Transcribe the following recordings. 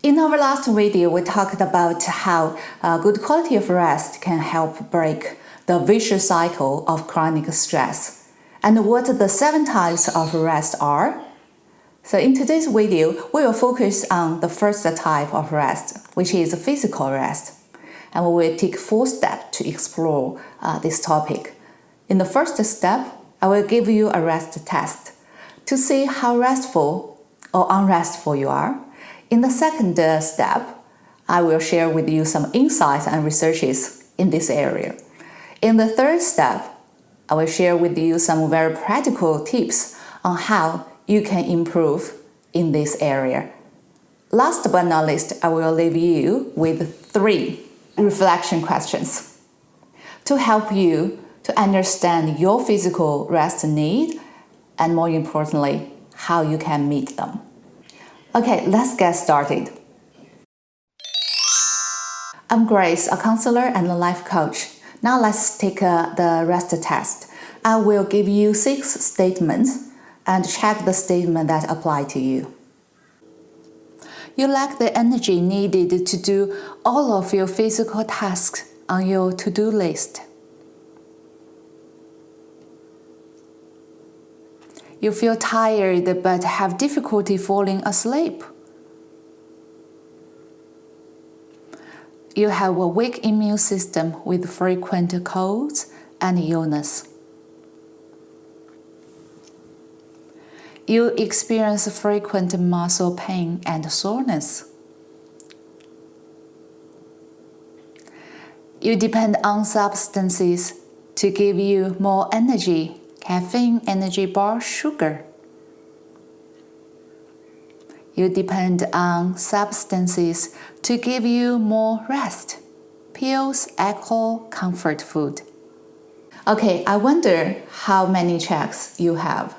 In our last video, we talked about how good quality of rest can help break the vicious cycle of chronic stress and what the 7 types of rest are. So in today's video, we will focus on the first type of rest, which is physical rest. And we will take 4 steps to explore this topic. In the first step, I will give you a rest test to see how restful or unrestful you are. In the second step, I will share with you some insights and researches in this area. In the third step, I will share with you some very practical tips on how you can improve in this area. Last but not least, I will leave you with 3 reflection questions to help you to understand your physical rest need and, more importantly, how you can meet them. Okay, let's get started. I'm Grace, a counselor and a life coach. Now let's take the rest test. I will give you 6 statements and check the statement that apply to you. You lack the energy needed to do all of your physical tasks on your to-do list. You feel tired but have difficulty falling asleep. You have a weak immune system with frequent colds and illness. You experience frequent muscle pain and soreness. You depend on substances to give you more energy. Caffeine, energy bar, sugar. You depend on substances to give you more rest. Pills, alcohol, comfort food. Okay, I wonder how many checks you have.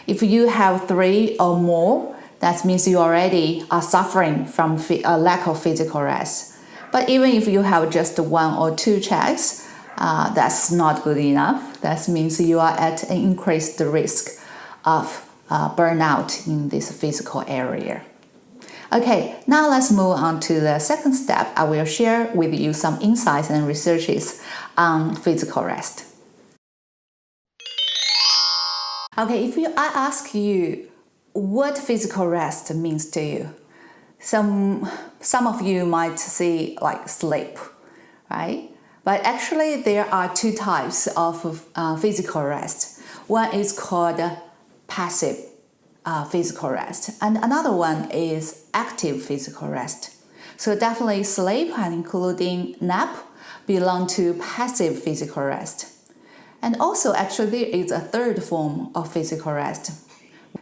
If you have 3 or more, that means you already are suffering from a lack of physical rest. But even if you have just 1 or 2 checks, that's not good enough. That means you are at an increased risk of burnout in this physical area. Okay, now let's move on to the second step. I will share with you some insights and researches on physical rest. Okay, if I ask you what physical rest means to you, some of you might say like sleep, right? But actually, there are 2 types of physical rest. One is called passive physical rest, and another one is active physical rest. So definitely sleep and including nap belong to passive physical rest. And also, actually, there is a third form of physical rest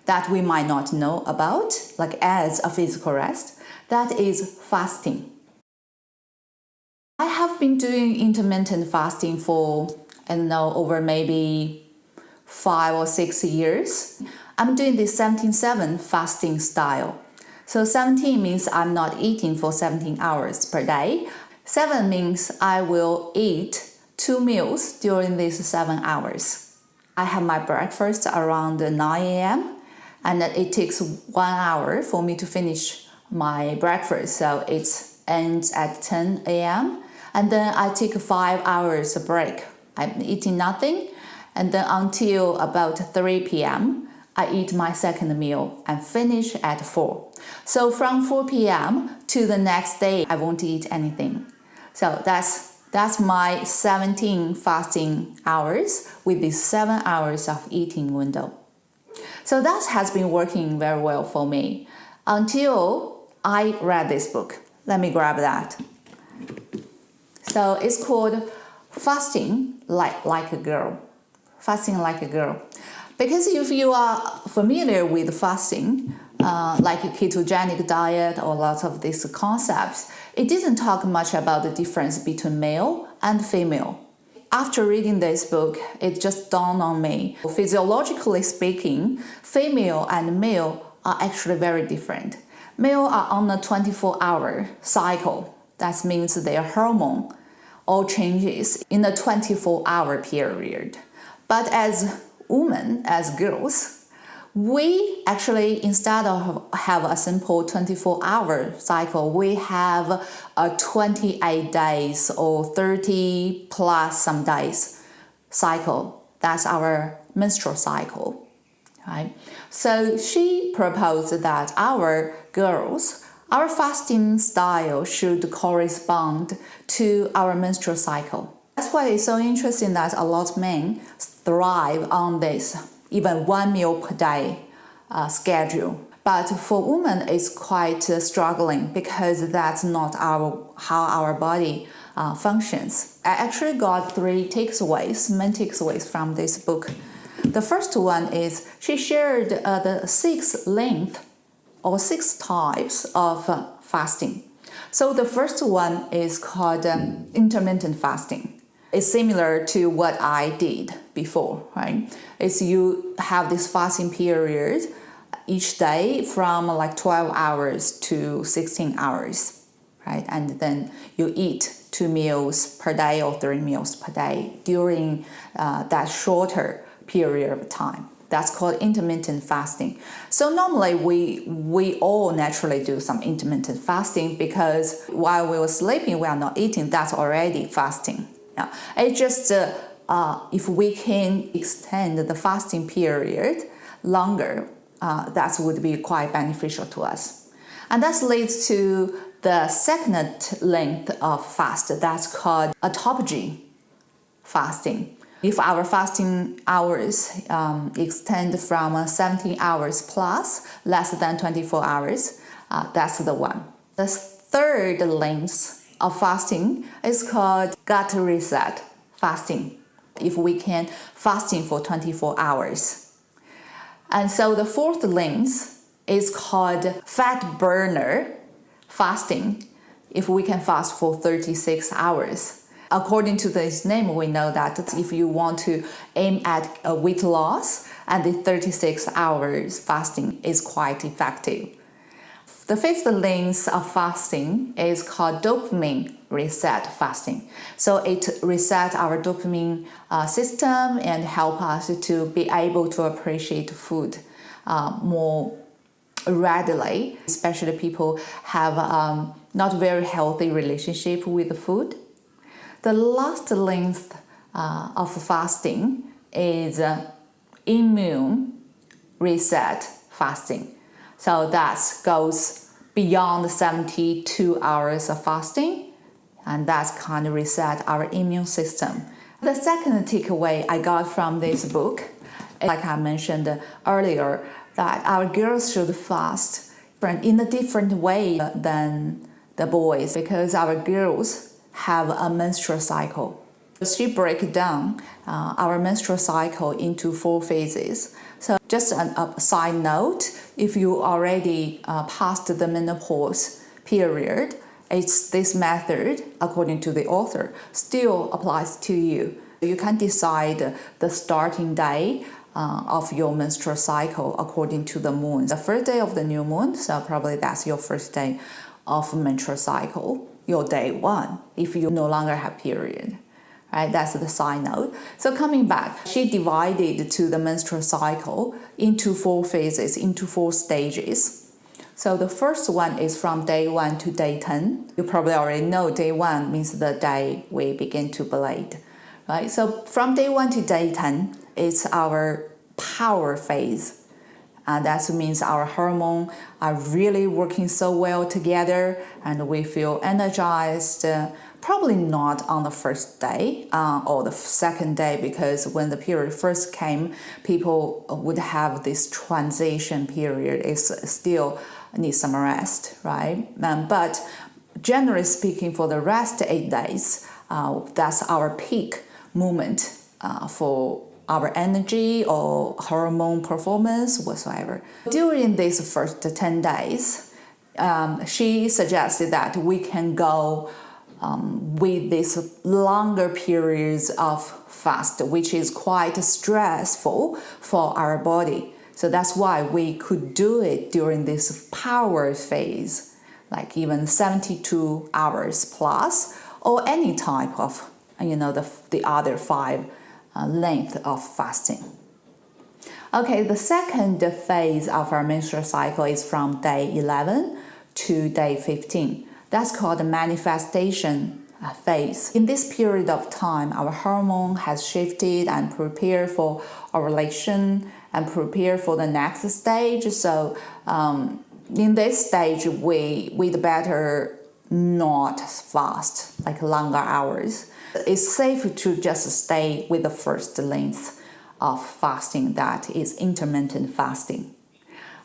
that we might not know about, like as a physical rest, that is fasting. I have been doing intermittent fasting for, I don't know, over maybe 5 or 6 years. I'm doing the 17-7 fasting style. So 17 means I'm not eating for 17 hours per day. 7 means I will eat 2 meals during these 7 hours. I have my breakfast around 9 a.m. and it takes 1 hour for me to finish my breakfast. So it ends at 10 a.m. And then I take 5 hours break. I'm eating nothing. And then until about 3 p.m., I eat my second meal and finish at 4. So from 4 p.m. to the next day, I won't eat anything. So that's my 17 fasting hours with these 7 hours of eating window. So that has been working very well for me until I read this book. Let me grab that. So it's called Fasting Like a Girl. Fasting Like a Girl. Because if you are familiar with fasting, like a ketogenic diet or lots of these concepts, it didn't talk much about the difference between male and female. After reading this book, it just dawned on me. Physiologically speaking, female and male are actually very different. Male are on a 24-hour cycle. That means their hormone all changes in a 24-hour period. But as women, as girls, We actually, instead of have a simple 24-hour cycle, we have a 28 days or 30 plus some days cycle. That's our menstrual cycle, right? So she proposed that our girls, our fasting style should correspond to our menstrual cycle. That's why it's so interesting that a lot of men thrive on this, even 1 meal per day schedule. But for women, it's quite struggling because that's not how our body functions. I actually got 3 main takeaways from this book. The first one is she shared the 6 length or 6 types of fasting. So the first one is called intermittent fasting. It's similar to what I did before, right? It's you have this fasting period each day from like 12 hours to 16 hours, right? And then you eat 2 meals per day or 3 meals per day during that shorter period of time. That's called intermittent fasting. So normally we all naturally do some intermittent fasting because while we were sleeping, we are not eating. That's already fasting. Yeah. It's just if we can extend the fasting period longer, that would be quite beneficial to us. And that leads to the second length of fast. That's called autophagy fasting. If our fasting hours extend from 17 hours plus, less than 24 hours, that's the one. The third length of fasting is called gut reset fasting. If we can fasting for 24 hours. And so the fourth length is called fat burner fasting. If we can fast for 36 hours. According to this name, we know that if you want to aim at a weight loss, and the 36 hours fasting is quite effective. The fifth length of fasting is called dopamine reset fasting. So it resets our dopamine system and help us to be able to appreciate food more readily, especially people have not very healthy relationship with the food. The last length of fasting is immune reset fasting. So that goes beyond 72 hours of fasting, and that's kind of reset our immune system. The second takeaway I got from this book, like I mentioned earlier, that our girls should fast in a different way than the boys because our girls have a menstrual cycle. She breaks down our menstrual cycle into 4 phases. So just a side note, if you already passed the menopause period, it's this method, according to the author, still applies to you. You can decide the starting day of your menstrual cycle according to the moon. The first day of the new moon, so probably that's your first day of menstrual cycle, your day 1, if you no longer have period. Right, that's the side note. So coming back, she divided to the menstrual cycle into 4 phases, into 4 stages. So the first one is from day 1 to day 10. You probably already know day 1 means the day we begin to bleed. Right? So from day 1 to day 10, it's our power phase. And that means our hormones are really working so well together and we feel energized. Probably not on the first day or the second day, because when the period first came, people would have this transition period. It still needs some rest, right? But generally speaking, for the rest 8 days, that's our peak moment for our energy or hormone performance whatsoever. During these first 10 days, she suggested that we can go with these longer periods of fast, which is quite stressful for our body. So that's why we could do it during this power phase, like even 72 hours plus, or any type of, the other 5 length of fasting. Okay, the second phase of our menstrual cycle is from day 11 to day 15. That's called the manifestation phase. In this period of time, our hormone has shifted and prepared for ovulation and prepare for the next stage. So in this stage, we'd better not fast, like longer hours. It's safe to just stay with the first length of fasting, that is intermittent fasting.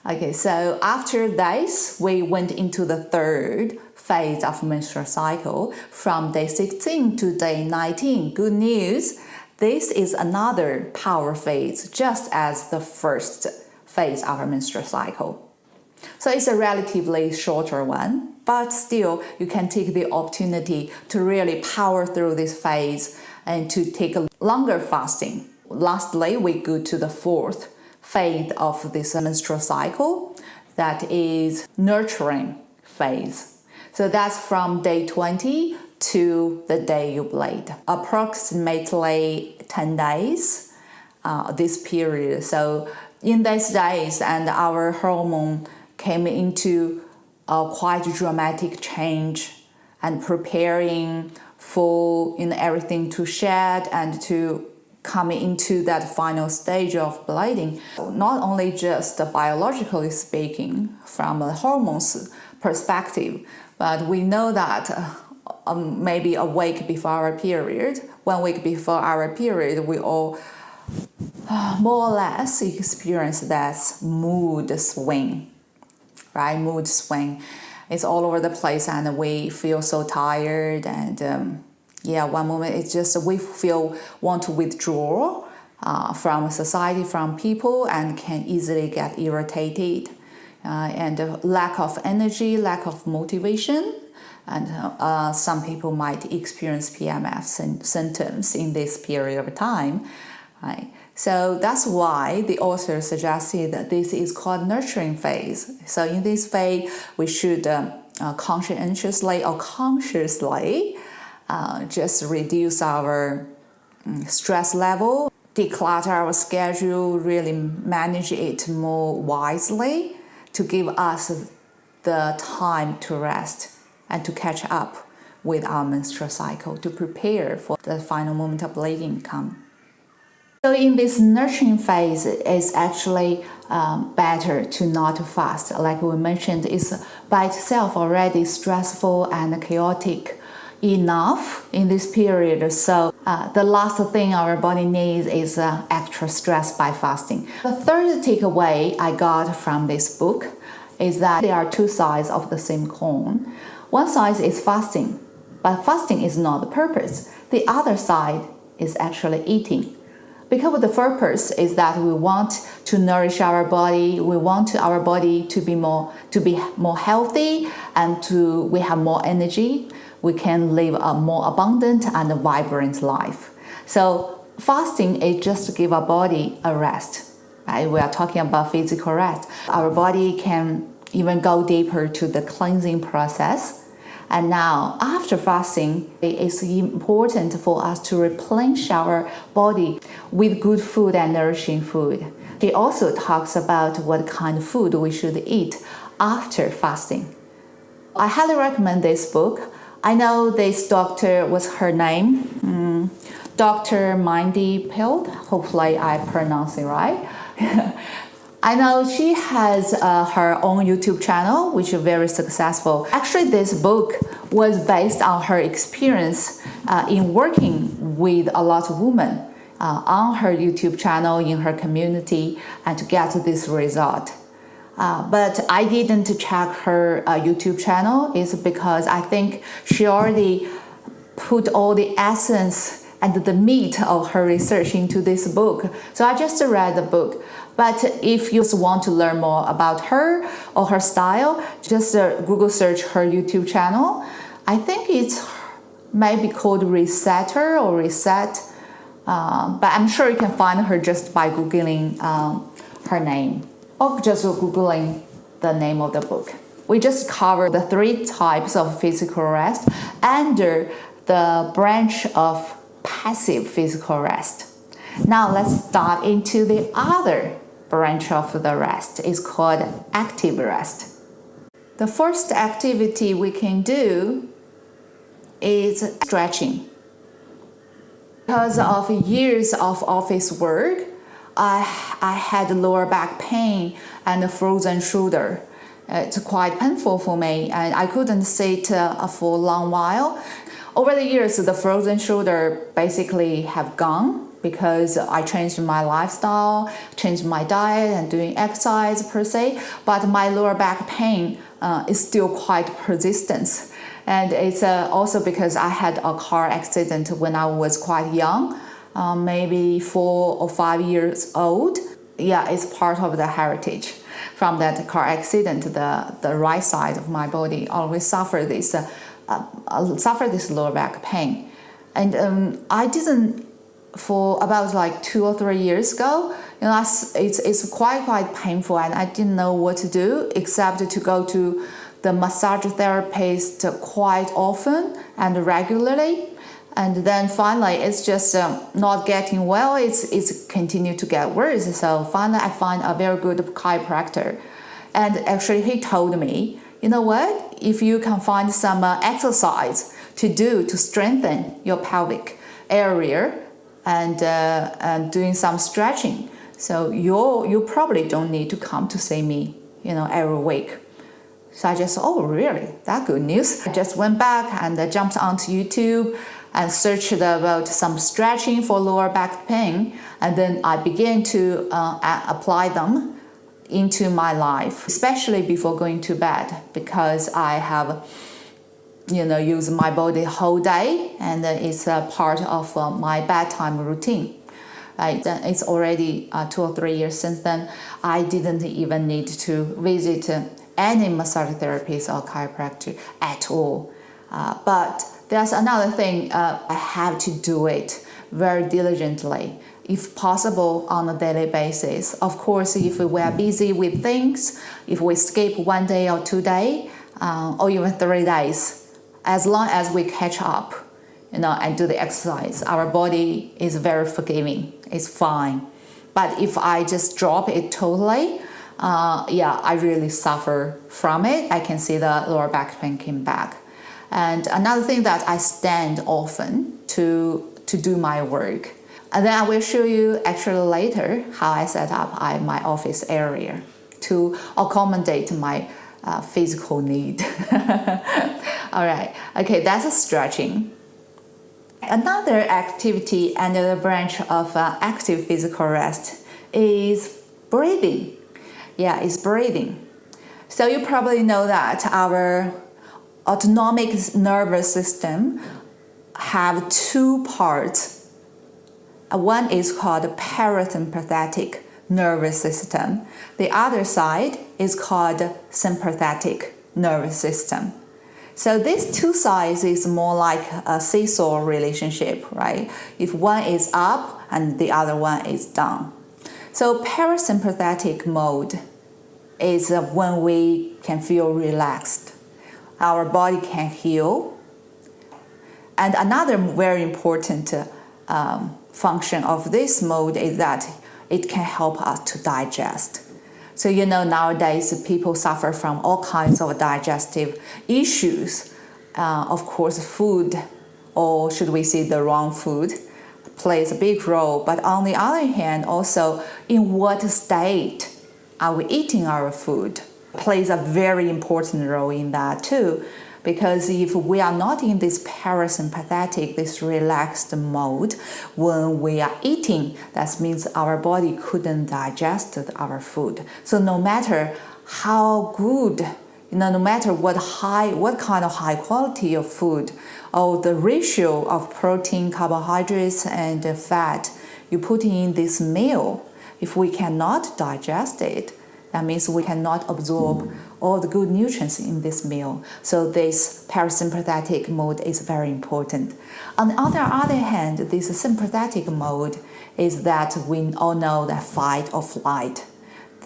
Okay, so after this, we went into the third phase of menstrual cycle from day 16 to day 19. Good news, this is another power phase, just as the first phase of our menstrual cycle. So it's a relatively shorter one, but still you can take the opportunity to really power through this phase and to take a longer fasting. Lastly, we go to the fourth phase of this menstrual cycle, that is nurturing phase. So that's from day 20 to the day you bleed, approximately 10 days, this period. So in these days, and our hormone came into a quite dramatic change and preparing for everything to shed and to come into that final stage of bleeding. Not only just biologically speaking, from a hormones perspective, but we know that maybe a week before our period, 1 week before our period, we all more or less experience that mood swing, right? Mood swing. It's all over the place and we feel so tired and one moment it's just we want to withdraw from society, from people, and can easily get irritated and lack of energy, lack of motivation, and some people might experience PMS symptoms in this period of time. Right? So that's why the author suggested that this is called nurturing phase. So in this phase, we should conscientiously or consciously just reduce our stress level, declutter our schedule, really manage it more wisely to give us the time to rest and to catch up with our menstrual cycle, to prepare for the final moment of bleeding come. So in this nurturing phase, it's actually better to not fast. Like we mentioned, it's by itself already stressful and chaotic enough in this period. So the last thing our body needs is extra stress by fasting. The third takeaway I got from this book is that there are two sides of the same coin. One side is fasting, but fasting is not the purpose. The other side is actually eating. Because the purpose is that we want to nourish our body, we want our body to be more healthy, and we have more energy. We can live a more abundant and vibrant life. So fasting is just to give our body a rest. Right? We are talking about physical rest. Our body can even go deeper to the cleansing process. And now, after fasting, it's important for us to replenish our body with good food and nourishing food. She also talks about what kind of food we should eat after fasting. I highly recommend this book. I know this doctor, what's her name? Dr. Mindy Peld. Hopefully I pronounce it right. I know she has her own YouTube channel, which is very successful. Actually, this book was based on her experience in working with a lot of women on her YouTube channel, in her community, and to get this result. But I didn't check her YouTube channel. It's because I think she already put all the essence and the meat of her research into this book. So I just read the book. But if you want to learn more about her or her style, just Google search her YouTube channel. I think it's maybe called Resetter or Reset, but I'm sure you can find her just by Googling her name or just Googling the name of the book. We just covered the 3 types of physical rest under the branch of passive physical rest. Now let's dive into the other branch of the rest is called active rest. The first activity we can do is stretching. Because of years of office work, I had lower back pain and a frozen shoulder. It's quite painful for me, and I couldn't sit for a long while. Over the years, the frozen shoulder basically have gone because I changed my lifestyle, changed my diet and doing exercise per se, but my lower back pain is still quite persistent. And it's also because I had a car accident when I was quite young, maybe 4 or 5 years old. Yeah, it's part of the heritage. From that car accident, the right side of my body always suffered this lower back pain. And I didn't, for about like 2 or 3 years ago, it's quite painful, and I didn't know what to do except to go to the massage therapist quite often and regularly. And then finally, it's just not getting well. It's continued to get worse. So finally, I find a very good chiropractor. And actually, he told me, you know what? If you can find some exercise to do to strengthen your pelvic area and doing some stretching, so you probably don't need to come to see me, every week. So I just, oh really? That's good news. I just went back and jumped onto YouTube and searched about some stretching for lower back pain, and then I began to apply them into my life, especially before going to bed, because I have used my body whole day, and it's a part of my bedtime routine. It's already 2 or 3 years since then. I didn't even need to visit any massage therapist or chiropractor at all. But there's another thing, I have to do it very diligently, if possible on a daily basis. Of course, if we are busy with things, if we skip 1 day or 2 days, or even 3 days, as long as we catch up, and do the exercise, our body is very forgiving. It's fine. But if I just drop it totally, I really suffer from it. I can see the lower back pain came back. And another thing that I stand often to do my work. And then I will show you actually later how I set up my office area to accommodate my physical need. All right. Okay, that's stretching. Another activity under the branch of active physical rest is breathing. Yeah, it's breathing. So you probably know that our autonomic nervous system have 2 parts. One is called parasympathetic nervous system. The other side is called sympathetic nervous system. So these 2 sides is more like a seesaw relationship, right? If one is up and the other one is down. So parasympathetic mode is when we can feel relaxed. Our body can heal. And another very important function of this mode is that it can help us to digest. So nowadays people suffer from all kinds of digestive issues. Of course, food, or should we say the wrong food, plays a big role. But on the other hand, also in what state are we eating our food plays a very important role in that too. Because if we are not in this parasympathetic, this relaxed mode when we are eating, that means our body couldn't digest our food. So no matter how good, no matter what kind of high quality of food, or the ratio of protein, carbohydrates, and fat you put in this meal, if we cannot digest it, that means we cannot absorb all the good nutrients in this meal. So this parasympathetic mode is very important. On the other hand, this sympathetic mode is that we all know that fight or flight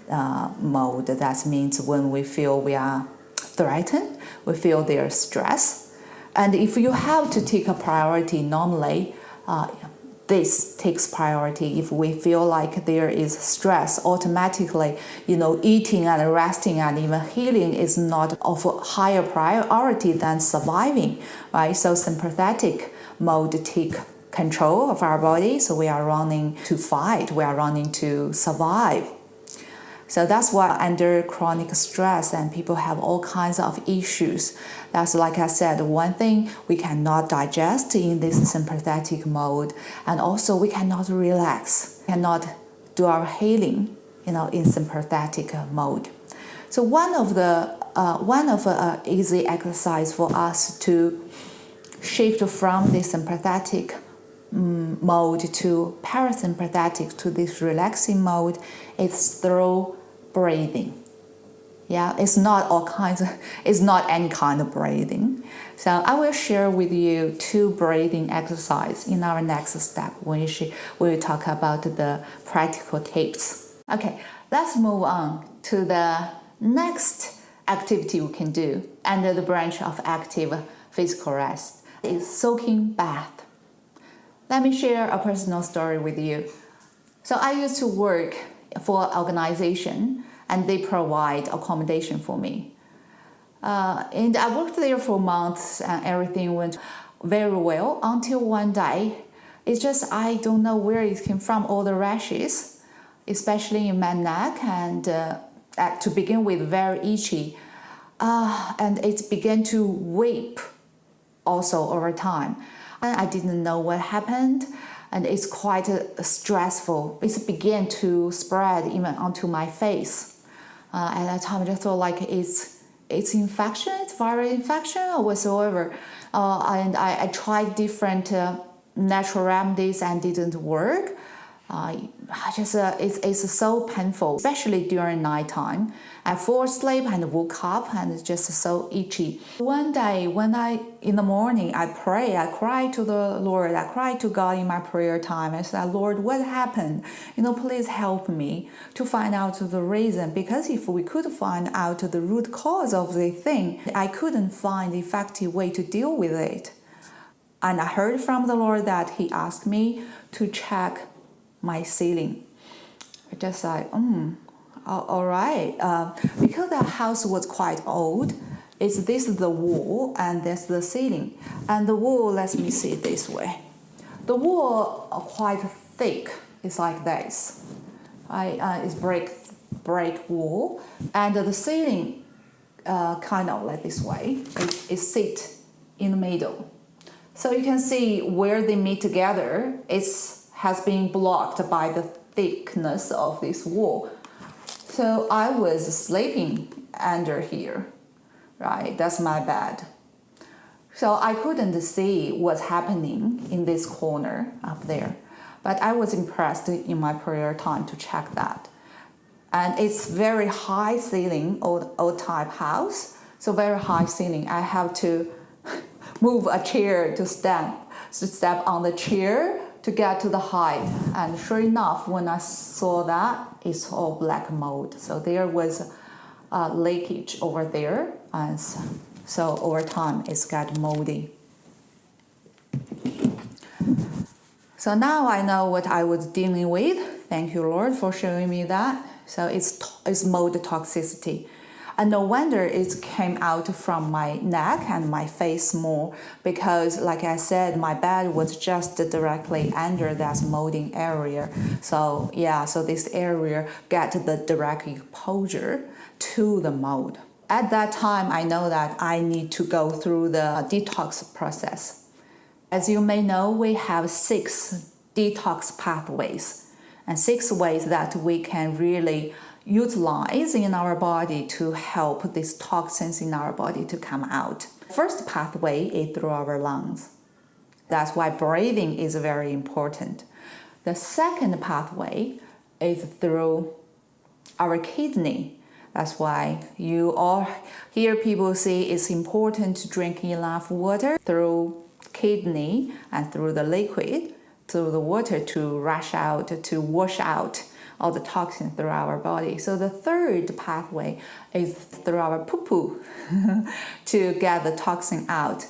mode. That means when we feel we are threatened, we feel there's stress. And if you have to take a priority normally, this takes priority. If we feel like there is stress, automatically, eating and resting and even healing is not of a higher priority than surviving, right? So sympathetic mode take control of our body. So we are running to fight, we are running to survive. So that's why under chronic stress and people have all kinds of issues. That's, like I said, one thing we cannot digest in this sympathetic mode, and also we cannot relax, cannot do our healing, in sympathetic mode. So one of the easy exercise for us to shift from the sympathetic mode to parasympathetic, to this relaxing mode, is through breathing. Yeah, it's not any kind of breathing. So I will share with you 2 breathing exercises in our next step when we will talk about the practical tips. Okay, let's move on to the next activity we can do under the branch of active physical rest. Is soaking bath. Let me share a personal story with you. So I used to work for an organization and they provide accommodation for me. And I worked there for months and everything went very well until one day. It's just I don't know where it came from, all the rashes, especially in my neck, and to begin with very itchy. And it began to weep also over time. And I didn't know what happened, and it's quite stressful. It began to spread even onto my face. At that time, I just thought like it's infection, it's viral infection or whatsoever. And I tried different natural remedies and didn't work. It's so painful, especially during nighttime. I fall asleep and woke up and it's just so itchy. One day in the morning, I cried to the Lord, I cried to God in my prayer time. I said, Lord, what happened? Please help me to find out the reason, because if we could find out the root cause of the thing, I couldn't find the effective way to deal with it. And I heard from the Lord that He asked me to check my ceiling. I just said, all right. Because the house was quite old, this is the wall and that's the ceiling. And the wall, let me see it this way. The wall are quite thick. It's like this. It's brick wall. And the ceiling kind of like this way. It sits in the middle. So you can see where they meet together, has been blocked by the thickness of this wall. So I was sleeping under here, right? That's my bed. So I couldn't see what's happening in this corner up there. But I was impressed in my prayer time to check that. And it's very high ceiling, old type house. So very high ceiling. I have to move a chair to step on the chair to get to the height. And sure enough, when I saw that, it's all black mold. So there was leakage over there. And so over time, it's got moldy. So now I know what I was dealing with. Thank you, Lord, for showing me that. So it's mold toxicity. And no wonder it came out from my neck and my face more, because like I said, my bed was just directly under that molding area. So so this area got the direct exposure to the mold. At that time, I know that I need to go through the detox process. As you may know, we have 6 detox pathways and 6 ways that we can really utilize in our body to help these toxins in our body to come out. First pathway is through our lungs. That's why breathing is very important. The second pathway is through our kidney. That's why you all hear people say it's important to drink enough water through kidney and through the liquid, through the water to wash out all the toxins through our body. So the third pathway is through our poo-poo to get the toxin out.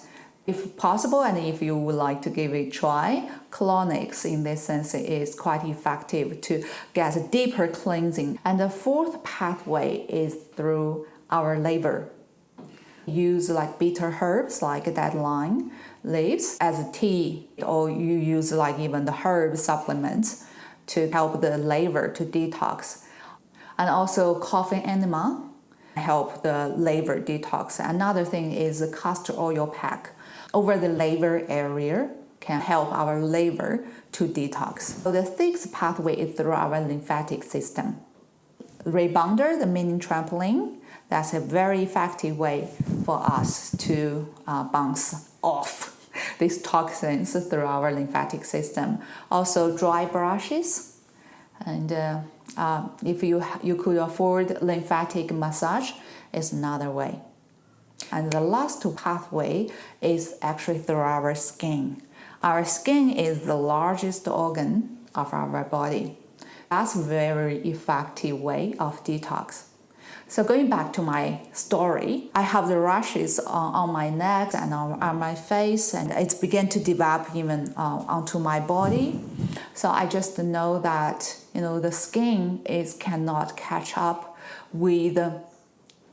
If possible, and if you would like to give it a try, colonics in this sense is quite effective to get a deeper cleansing. And the fourth pathway is through our liver. Use like bitter herbs like dandelion leaves as a tea, or you use like even the herb supplements to help the liver to detox. And also coffee enema help the liver detox. Another thing is the castor oil pack over the liver area can help our liver to detox. So the sixth pathway is through our lymphatic system. Rebounder, the mini trampoline, that's a very effective way for us to bounce off these toxins through our lymphatic system. Also dry brushes, and if you could afford lymphatic massage is another way. And the last pathway is actually through our skin. Our skin is the largest organ of our body. That's a very effective way of detox. So going back to my story, I have the rashes on my neck and on my face, and it's began to develop even onto my body. So I just know that the skin cannot catch up with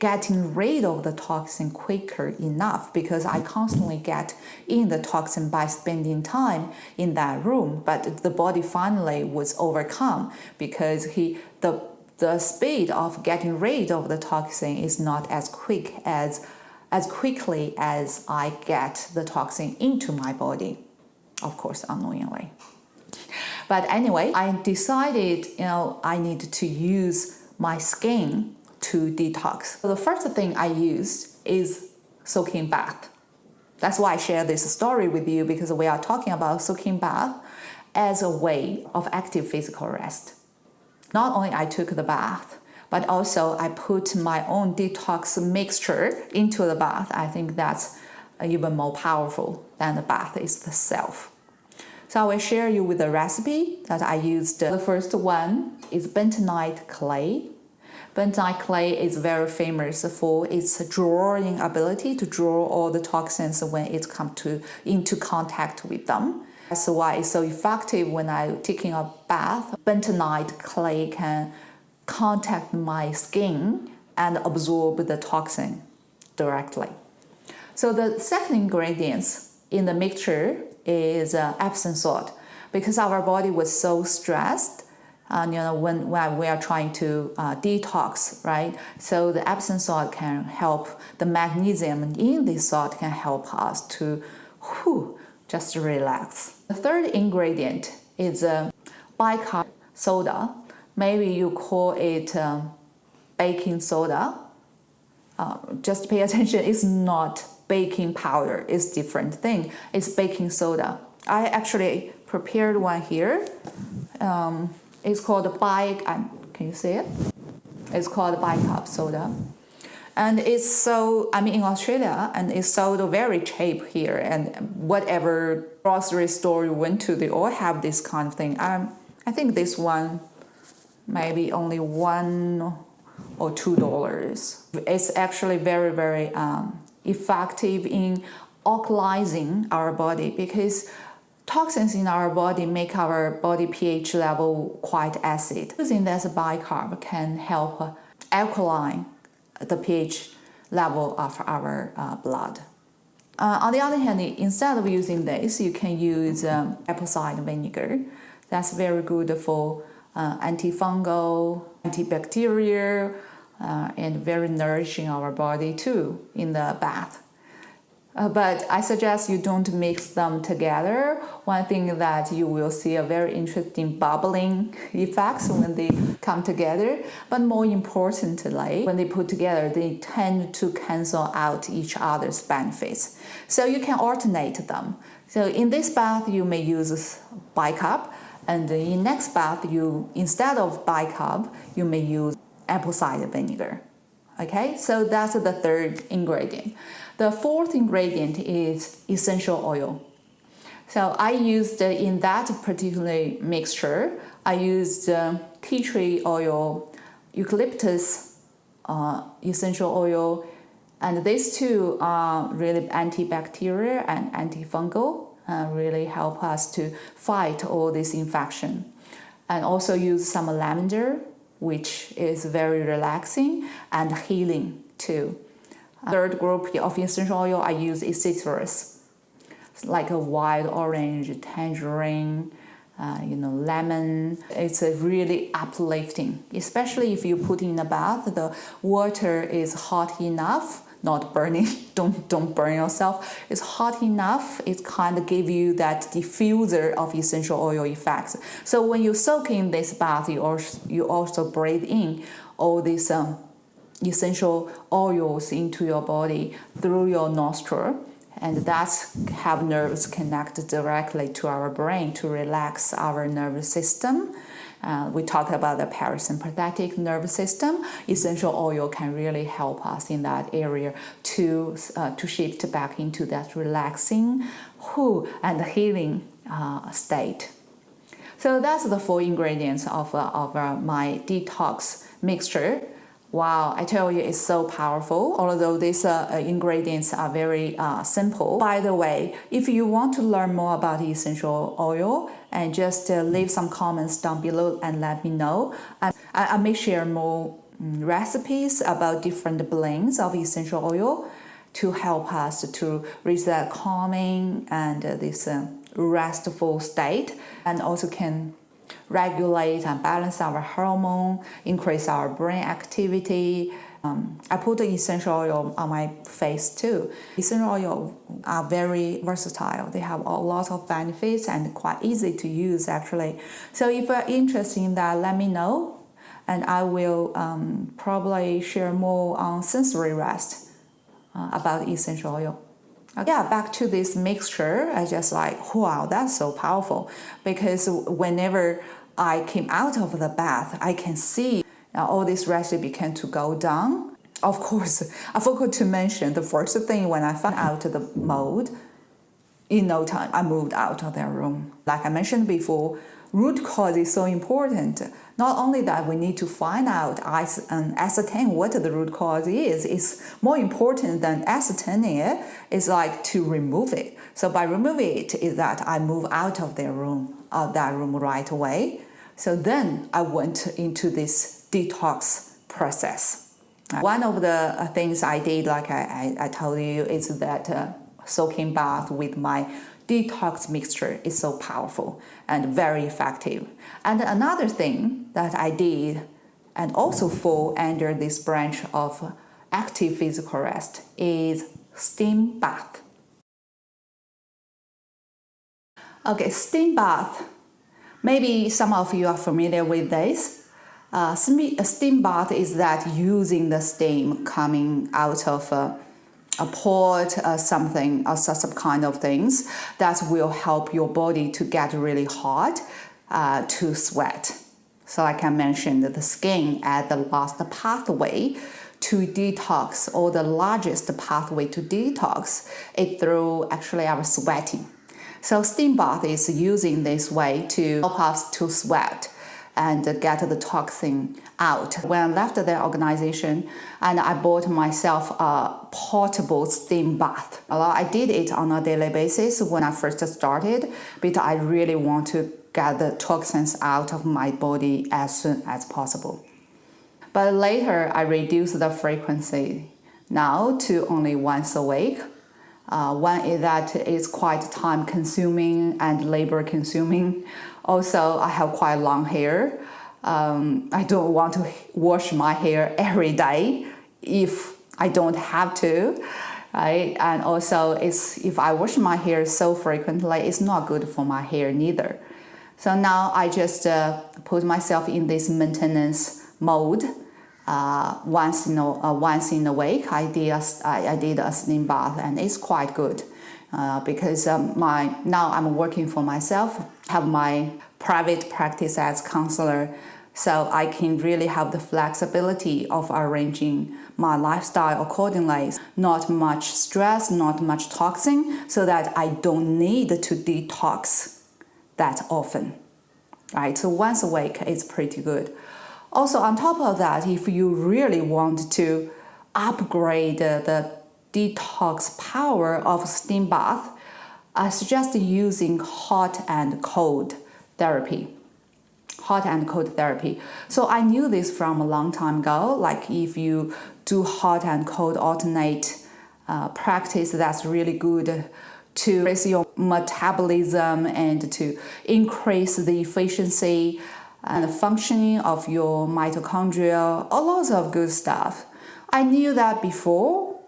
getting rid of the toxin quicker enough, because I constantly get in the toxin by spending time in that room. But the body finally was overcome because the speed of getting rid of the toxin is not as quickly as I get the toxin into my body, of course, unknowingly. But anyway, I decided, I need to use my skin to detox. So the first thing I used is soaking bath. That's why I share this story with you, because we are talking about soaking bath as a way of active physical rest. Not only I took the bath, but also I put my own detox mixture into the bath. I think that's even more powerful than the bath itself. So I will share you with the recipe that I used. The first one is bentonite clay. Bentonite clay is very famous for its drawing ability to draw all the toxins when it comes into contact with them. That's why it's so effective when I'm taking a bath. Bentonite clay can contact my skin and absorb the toxin directly. So the second ingredient in the mixture is Epsom salt, because our body was so stressed. When we are trying to detox, right? So the Epsom salt can help. The magnesium in this salt can help us to just relax. The third ingredient is bicarb soda. Maybe you call it baking soda. Just pay attention, it's not baking powder, it's different thing. It's baking soda. I actually prepared one here. It's called can you see it? It's called bicarb soda. And it's I'm in Australia, and it's sold very cheap here. And whatever grocery store you went to, they all have this kind of thing. I think this one maybe only $1 or $2. It's actually very, very effective in alkalizing our body, because toxins in our body make our body pH level quite acid. Using this bicarb can help alkaline the pH level of our blood. On the other hand, instead of using this, you can use apple cider vinegar. That's very good for antifungal, antibacterial, and very nourishing our body too in the bath. But I suggest you don't mix them together. One thing that you will see a very interesting bubbling effects when they come together. But more importantly, when they put together, they tend to cancel out each other's benefits. So you can alternate them. So in this bath, you may use bicarb, and in next bath, instead of bicarb, you may use apple cider vinegar. Okay, so that's the third ingredient. The fourth ingredient is essential oil. So I used in that particular mixture, I used tea tree oil, eucalyptus essential oil, And these two are really antibacterial and antifungal, really help us to fight all this infection. And also use some lavender, which is very relaxing and healing too. Third group of essential oil I use is citrus, like a wild orange, tangerine, lemon. It's a really uplifting, especially if you put in a bath. The water is hot enough, not burning. Don't burn yourself. It's hot enough. It kind of give you that diffuser of essential oil effects. So when you soak in this bath, you also breathe in all these essential oils into your body through your nostril. And that's have nerves connected directly to our brain to relax our nervous system. We talked about the parasympathetic nervous system. Essential oil can really help us in that area to shift back into that relaxing and healing state. So that's the 4 ingredients of my detox mixture. Wow, I tell you, it's so powerful, although these ingredients are very simple. By the way, if you want to learn more about essential oil, and just leave some comments down below and let me know. I may share more recipes about different blends of essential oil to help us to reach that calming and this restful state, and also can regulate and balance our hormone, increase our brain activity. I put the essential oil on my face too. Essential oil are very versatile. They have a lot of benefits and quite easy to use actually. So if you're interested in that, let me know, and I will probably share more on sensory rest about essential oil. Yeah, back to this mixture, I just like, wow, that's so powerful. Because whenever I came out of the bath, I can see all this recipe began to go down. Of course, I forgot to mention the first thing when I found out the mold, in no time, I moved out of their room. Like I mentioned before, root cause is so important. Not only that, we need to find out and ascertain what the root cause is. It's more important than ascertaining it. It's like to remove it. So by removing it is that I move out of that room right away. So then I went into this detox process. One of the things I did, like I told you, is that soaking bath with my detox mixture is so powerful and very effective. And another thing that I did, and also fall under this branch of active physical rest, is steam bath. Okay, steam bath. Maybe some of you are familiar with this. A steam bath is that using the steam coming out of a pot, something, or some kind of things that will help your body to get really hot, to sweat. So like I mentioned, the skin as the last pathway to detox, or the largest pathway to detox, is through actually our sweating. So steam bath is using this way to help us to sweat and get the toxin out. When I left the organization, and I bought myself a portable steam bath. I did it on a daily basis when I first started, but I really want to get the toxins out of my body as soon as possible. But later, I reduced the frequency now to only once a week. One is that it's quite time consuming and labor consuming. Also, I have quite long hair. I don't want to wash my hair every day if I don't have to, right? And also, if I wash my hair so frequently, it's not good for my hair neither. So now I just put myself in this maintenance mode. Once in a week, I did a steam bath, and it's quite good because now I'm working for myself, have my private practice as counselor, so I can really have the flexibility of arranging my lifestyle accordingly. Not much stress, not much toxin, so that I don't need to detox that often, right? So once a week is pretty good. Also, on top of that, if you really want to upgrade the detox power of steam bath, I suggest using hot and cold therapy. Hot and cold therapy. So I knew this from a long time ago. Like if you do hot and cold alternate practice, that's really good to raise your metabolism and to increase the efficiency and functioning of your mitochondria, all lots of good stuff. I knew that before,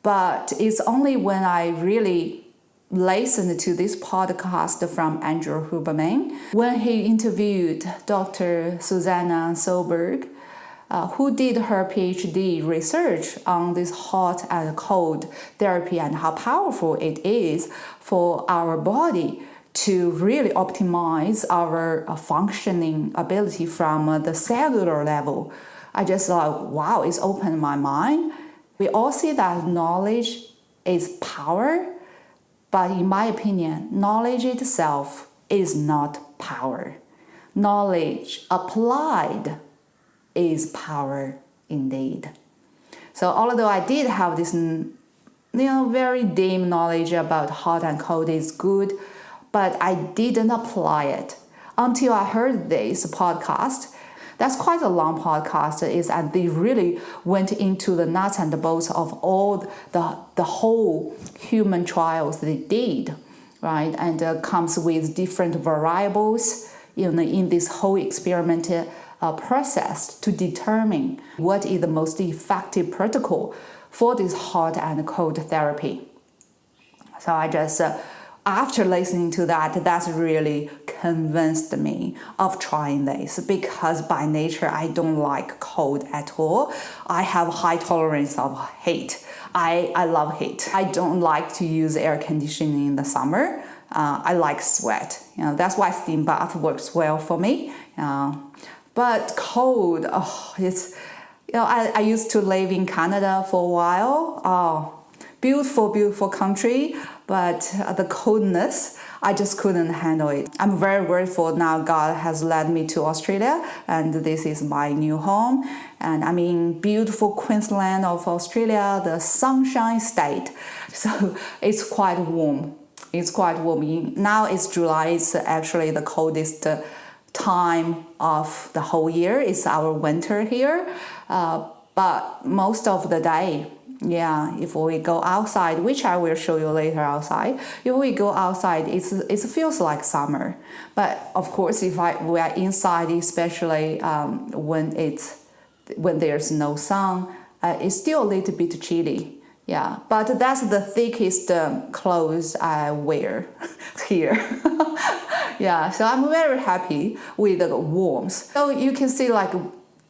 but it's only when I really listened to this podcast from Andrew Huberman when he interviewed Dr. Susanna Solberg, who did her PhD research on this hot and cold therapy and how powerful it is for our body to really optimize our functioning ability from the cellular level. I just thought, wow, it's opened my mind. We all see that knowledge is power, but in my opinion, knowledge itself is not power. Knowledge applied is power indeed. So although I did have this very dim knowledge about hot and cold is good, but I didn't apply it until I heard this podcast. That's quite a long podcast, and they really went into the nuts and the bolts of all the whole human trials they did, right? And comes with different variables in this whole experiment process to determine what is the most effective protocol for this hot and cold therapy. So I just, after listening to that, that's really convinced me of trying this, because by nature I don't like cold at all. I have high tolerance of heat. I love heat. I don't like to use air conditioning in the summer. I like sweat. That's why steam bath works well for me. But cold, it's, I used to live in Canada for a while. Beautiful, beautiful country, but the coldness, I just couldn't handle it. I'm very grateful now God has led me to Australia, and this is my new home. And I'm in beautiful Queensland of Australia, the sunshine state. So it's quite warm. It's quite warm. Now it's July, it's actually the coldest time of the whole year. It's our winter here, but most of the day, if we go outside, which I will show you later outside, if we go outside, it feels like summer. But of course, if we are inside, especially when there's no sun, it's still a little bit chilly. Yeah, but that's the thickest clothes I wear here. Yeah, so I'm very happy with the warmth. So you can see like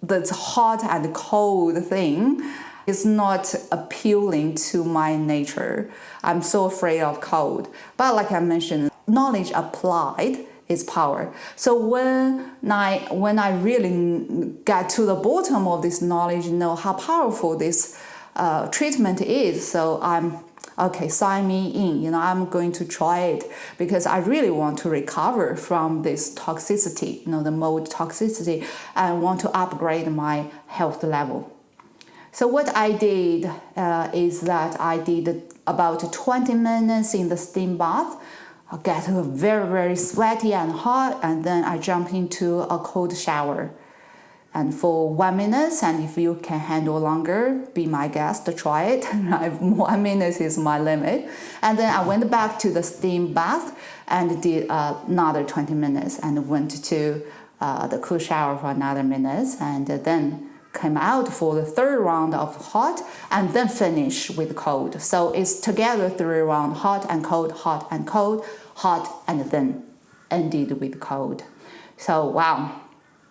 the hot and cold thing is not appealing to my nature. I'm so afraid of cold. But like I mentioned, knowledge applied is power. So when I really get to the bottom of this knowledge, know how powerful this treatment is, so I'm okay, sign me in. I'm going to try it because I really want to recover from this toxicity, the mold toxicity, and want to upgrade my health level. So what I did is that I did about 20 minutes in the steam bath. I get very, very sweaty and hot, and then I jump into a cold shower. And for 1 minute, and if you can handle longer, be my guest, try it. 1 minute is my limit. And then I went back to the steam bath and did another 20 minutes and went to the cool shower for another minute, and then came out for the third round of hot and then finish with cold. So it's together 3 rounds, hot and cold, hot and cold, hot, and then ended with cold. So wow.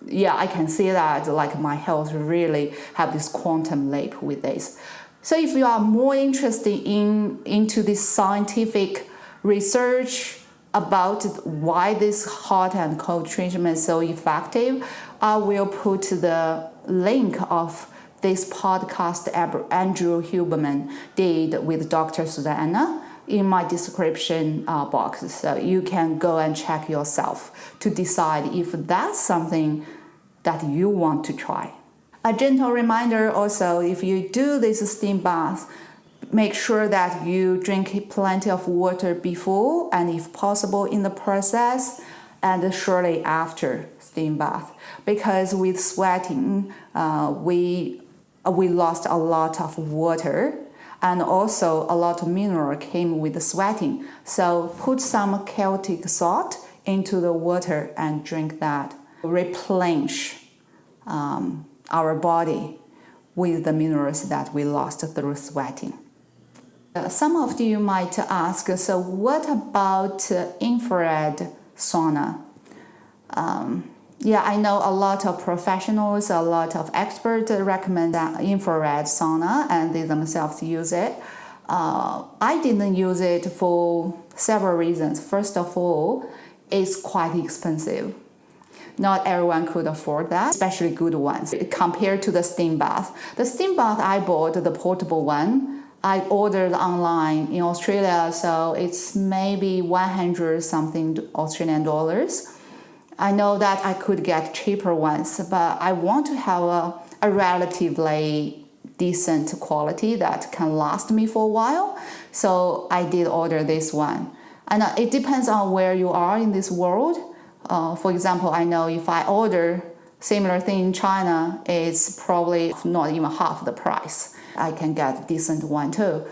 Yeah, I can see that like my health really have this quantum leap with this. So if you are more interested into this scientific research about why this hot and cold treatment is so effective, I will put the link of this podcast Andrew Huberman did with Dr. Susanna in my description box, so you can go and check yourself to decide if that's something that you want to try. A gentle reminder also, if you do this steam bath, make sure that you drink plenty of water before and if possible in the process and shortly after steam bath, because with sweating we lost a lot of water and also a lot of mineral came with the sweating. So put some Celtic salt into the water and drink that. Replenish our body with the minerals that we lost through sweating. Some of you might ask, so what about infrared sauna? Yeah, I know a lot of professionals, a lot of experts recommend that infrared sauna and they themselves use it. I didn't use it for several reasons. First of all, it's quite expensive. Not everyone could afford that, especially good ones, compared to the steam bath. The steam bath I bought, the portable one, I ordered online in Australia, so it's maybe 100 something Australian dollars. I know that I could get cheaper ones, but I want to have a relatively decent quality that can last me for a while. So I did order this one. And it depends on where you are in this world. For example, I know if I order similar thing in China, it's probably not even half the price. I can get a decent one too.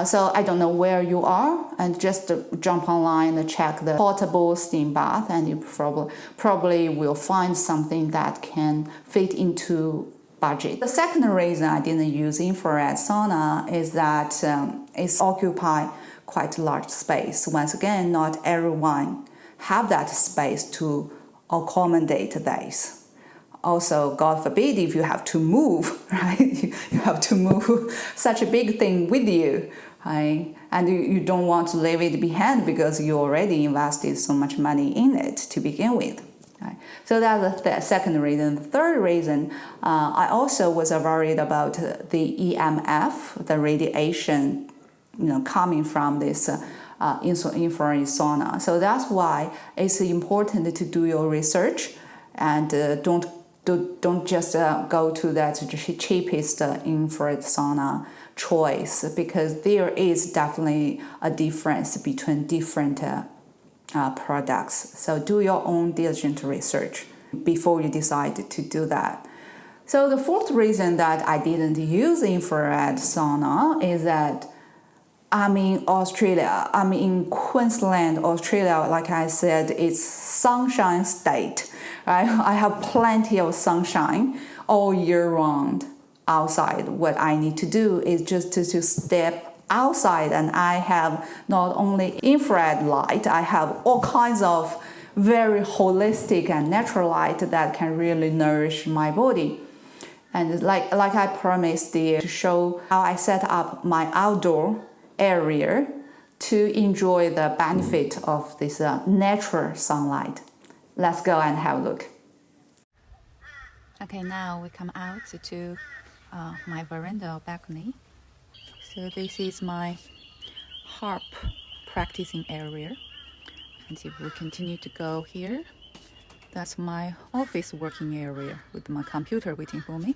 So I don't know where you are, and just jump online and check the portable steam bath, and you probably will find something that can fit into budget. The second reason I didn't use infrared sauna is that it occupies quite a large space. Once again, not everyone have that space to accommodate this. Also, God forbid if you have to move, right? You have to move such a big thing with you, right? And you don't want to leave it behind because you already invested so much money in it to begin with. Right? So that's the second reason. The third reason, I also was worried about the EMF, the radiation, coming from this infrared sauna. So that's why it's important to do your research and don't just go to that cheapest infrared sauna choice, because there is definitely a difference between different products. So do your own diligent research before you decide to do that. So the fourth reason that I didn't use infrared sauna is that I'm in Australia. I'm in Queensland, Australia. Like I said, it's sunshine state. Right? I have plenty of sunshine all year round outside. What I need to do is just to step outside, and I have not only infrared light, I have all kinds of very holistic and natural light that can really nourish my body. And like I promised to show how I set up my outdoor area to enjoy the benefit of this natural sunlight. Let's go and have a look. Okay, now we come out to my veranda or balcony. So this is my harp practicing area. And if we continue to go here, that's my office working area with my computer waiting for me.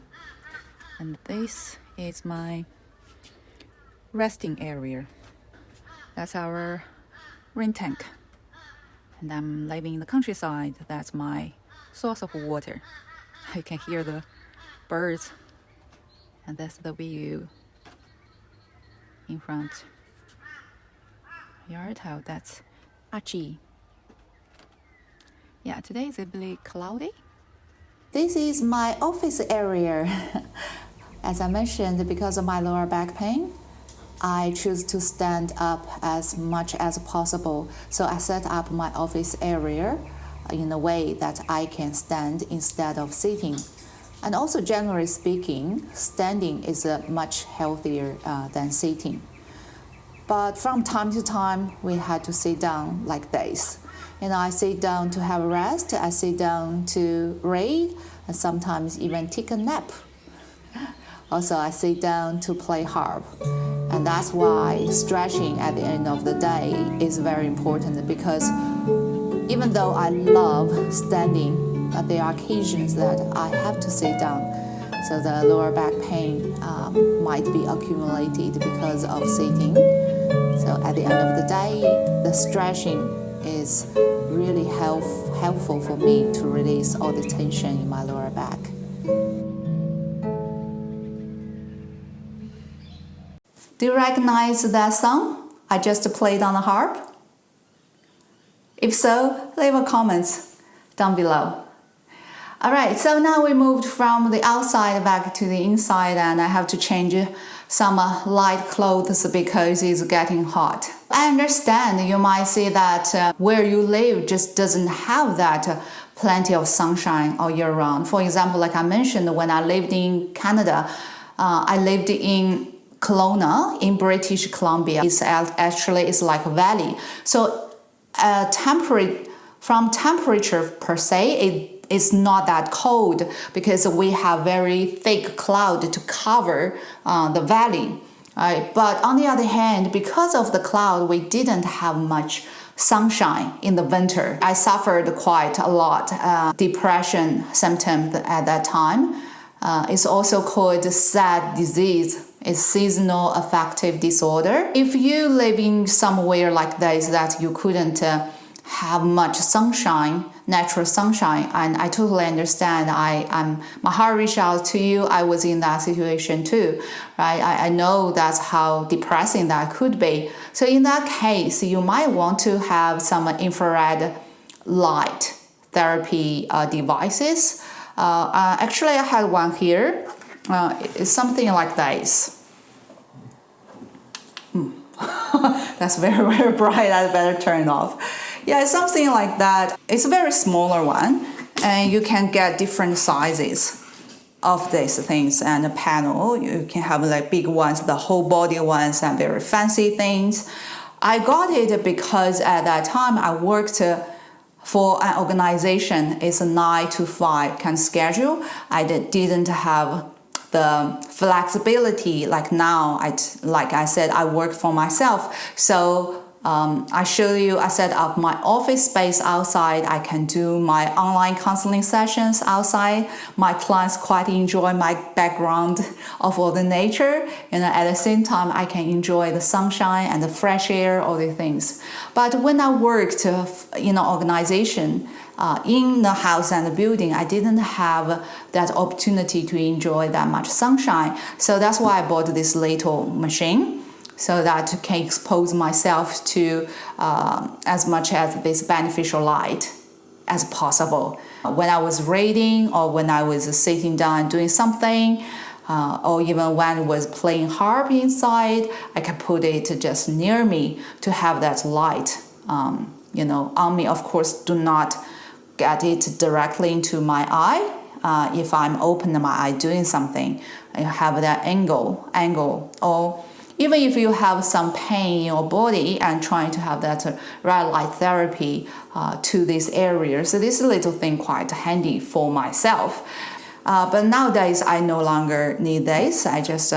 And this is my resting area. That's our rain tank. And I'm living in the countryside. That's my source of water. You can hear the birds, and that's the view in front yard. How that's Achi. Yeah, today is a bit cloudy. This is my office area. As I mentioned, because of my lower back pain, I choose to stand up as much as possible. So I set up my office area in a way that I can stand instead of sitting. And also, generally speaking, standing is much healthier than sitting. But from time to time, we had to sit down like this. I sit down to have a rest, I sit down to read, and sometimes even take a nap. Also, I sit down to play harp. And that's why stretching at the end of the day is very important, because even though I love standing, there are occasions that I have to sit down. So the lower back pain might be accumulated because of sitting. So at the end of the day, the stretching is really helpful for me to release all the tension in my lower back. Do you recognize that song I just played on the harp? If so, leave a comment down below. Alright, so now we moved from the outside back to the inside, and I have to change some light clothes because it's getting hot. I understand you might see that where you live just doesn't have that plenty of sunshine all year round. For example, like I mentioned, when I lived in Canada, I lived in Kelowna in British Columbia. It's like a valley. So from temperature per se, it's not that cold because we have very thick cloud to cover the valley. But on the other hand, because of the cloud, we didn't have much sunshine in the winter. I suffered quite a lot depression symptoms at that time. It's also called sad disease. It's seasonal affective disorder. If you live in somewhere like this that you couldn't have much sunshine, natural sunshine, and I totally understand. My heart reached out to you. I was in that situation too, right? I know that's how depressing that could be. So in that case, you might want to have some infrared light therapy devices. Actually, I had one here. It's something like this. That's very, very bright. I better turn it off. Yeah, it's something like that. It's a very smaller one, and you can get different sizes of these things and a panel. You can have like big ones, the whole body ones, and very fancy things. I got it because at that time I worked for an organization. It's a 9 to 5 kind of schedule. I didn't have the flexibility like now. Like I said, I work for myself. So I show you, I set up my office space outside. I can do my online counseling sessions outside. My clients quite enjoy my background of all the nature. And at the same time, I can enjoy the sunshine and the fresh air, all the things. But when I worked in an organization, in the house and the building, I didn't have that opportunity to enjoy that much sunshine. So that's why I bought this little machine, so that I can expose myself to as much as this beneficial light as possible. When I was reading, or when I was sitting down doing something, or even when I was playing harp inside, I can put it just near me to have that light on me. Of course, do not get it directly into my eye. If I'm opening my eye doing something, I have that angle, or even if you have some pain in your body and trying to have that red light therapy to this area. So this little thing quite handy for myself. But nowadays I no longer need this. I just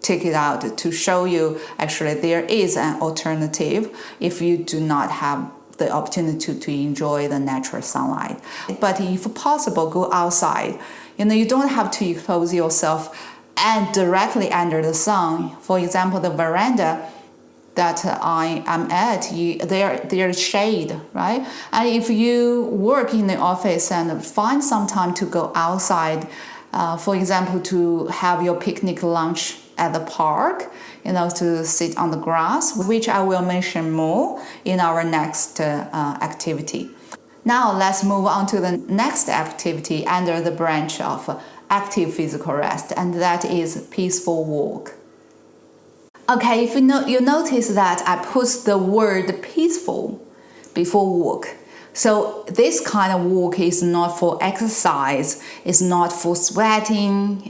take it out to show you actually there is an alternative if you do not have the opportunity to enjoy the natural sunlight. But if possible, go outside. You don't have to expose yourself and directly under the sun. For example, the veranda that I am at, there's shade, right? And if you work in the office and find some time to go outside, for example, to have your picnic lunch at the park, to sit on the grass, which I will mention more in our next activity. Now let's move on to the next activity under the branch of active physical rest, and that is peaceful walk. Okay, if you notice that I put the word peaceful before walk. So this kind of walk is not for exercise, it's not for sweating,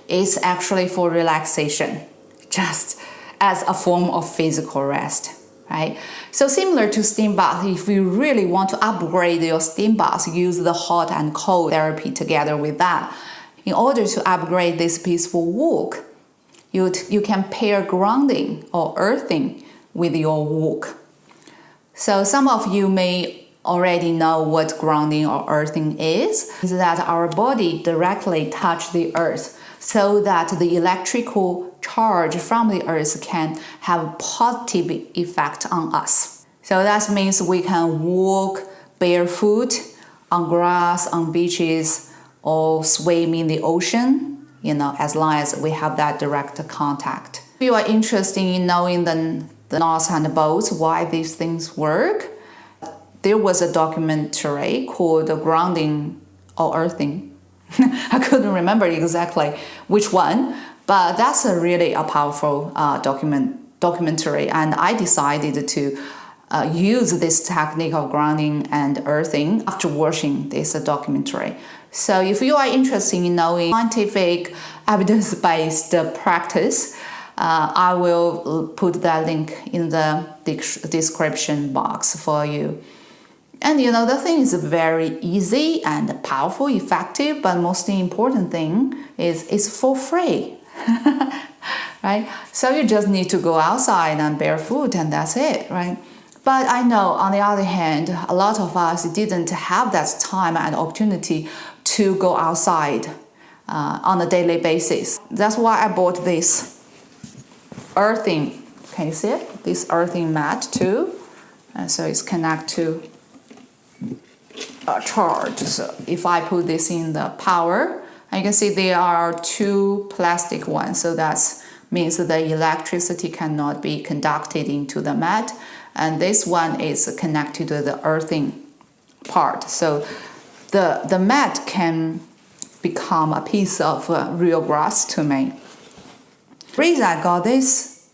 it's actually for relaxation, just as a form of physical rest, right? So similar to steam bath, if you really want to upgrade your steam bath, use the hot and cold therapy together with that. In order to upgrade this peaceful walk, you can pair grounding or earthing with your walk. So some of you may already know what grounding or earthing is that our body directly touch the earth so that the electrical charge from the earth can have a positive effect on us. So that means we can walk barefoot on grass, on beaches, or swim in the ocean, as long as we have that direct contact. If you are interested in knowing the nuts and bolts, why these things work, there was a documentary called Grounding or Earthing. I couldn't remember exactly which one, but that's really a powerful documentary, and I decided to use this technique of grounding and earthing after watching this documentary. So if you are interested in knowing scientific evidence-based practice, I will put that link in the description box for you. And the thing is very easy and powerful, effective, but most important thing is it's for free. Right? So you just need to go outside and barefoot and that's it, right? But I know on the other hand, a lot of us didn't have that time and opportunity to go outside on a daily basis. That's why I bought this earthing, can you see it? This earthing mat too. And so it's connected to a charge. So if I put this in the power, and you can see there are two plastic ones. So that means that the electricity cannot be conducted into the mat. And this one is connected to the earthing part. So the mat can become a piece of real grass to me. The reason I got this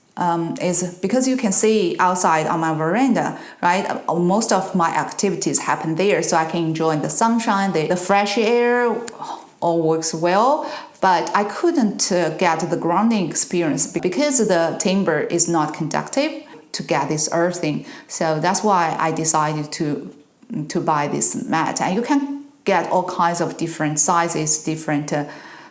is because you can see outside on my veranda, right? Most of my activities happen there, so I can enjoy the sunshine, the fresh air, all works well. But I couldn't get the grounding experience because the timber is not conductive to get this earthing. So that's why I decided to buy this mat. And you can get all kinds of different sizes, different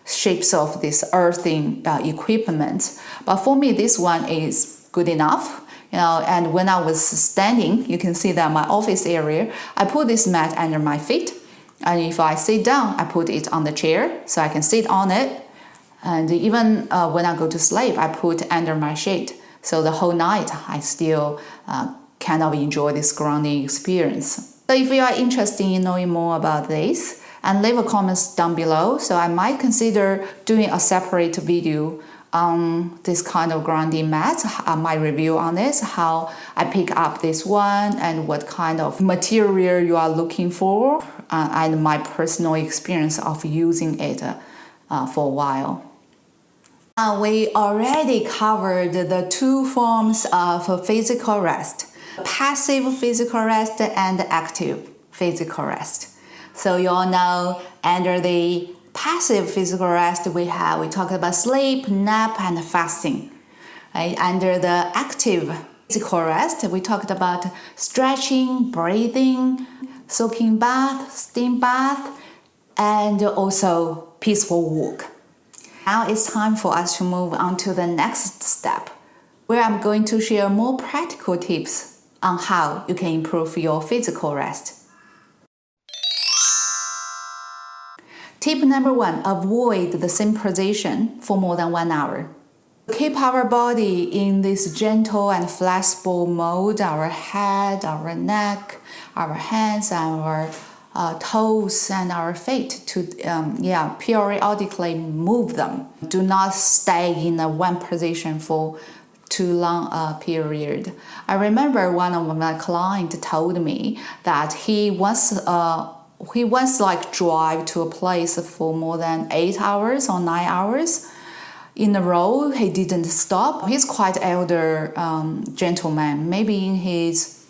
shapes of this earthing equipment. But for me, this one is good enough. And when I was standing, you can see that my office area, I put this mat under my feet. And if I sit down, I put it on the chair so I can sit on it. And even when I go to sleep, I put under my sheet. So the whole night, I still kind of enjoy this grounding experience. So if you are interested in knowing more about this, and leave a comment down below, so I might consider doing a separate video on this kind of grounding mat, my review on this, how I pick up this one, and what kind of material you are looking for, and my personal experience of using it for a while. We already covered the two forms of physical rest: passive physical rest and active physical rest. So you all know under the passive physical rest we talked about sleep, nap, and fasting. Right? Under the active physical rest we talked about stretching, breathing, soaking bath, steam bath, and also peaceful walk. Now it's time for us to move on to the next step, where I'm going to share more practical tips on how you can improve your physical rest. Tip number 1, avoid the same position for more than 1 hour. Keep our body in this gentle and flexible mode, our head, our neck, our hands, our toes, and our feet to periodically move them. Do not stay in one position for too long a period. I remember one of my clients told me that he once drive to a place for more than 8 hours or 9 hours in a row. He didn't stop. He's quite elder gentleman, maybe in his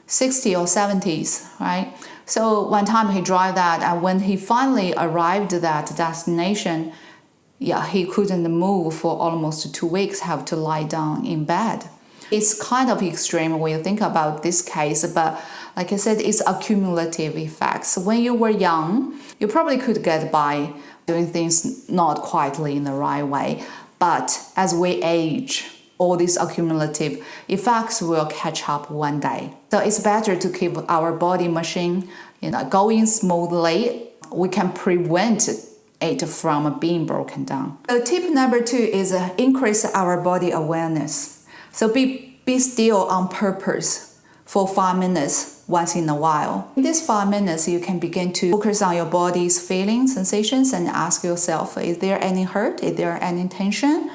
60s or 70s, right? So one time he drive that, and when he finally arrived at that destination, he couldn't move for almost 2 weeks, have to lie down in bed. It's kind of extreme when you think about this case, but like I said, it's accumulative effects. When you were young, you probably could get by doing things not quietly in the right way. But as we age, all these accumulative effects will catch up one day. So it's better to keep our body machine, going smoothly. We can prevent it from being broken down. So tip number 2 is increase our body awareness. So be still on purpose for 5 minutes once in a while. In these 5 minutes, you can begin to focus on your body's feelings, sensations, and ask yourself, is there any hurt? Is there any tension?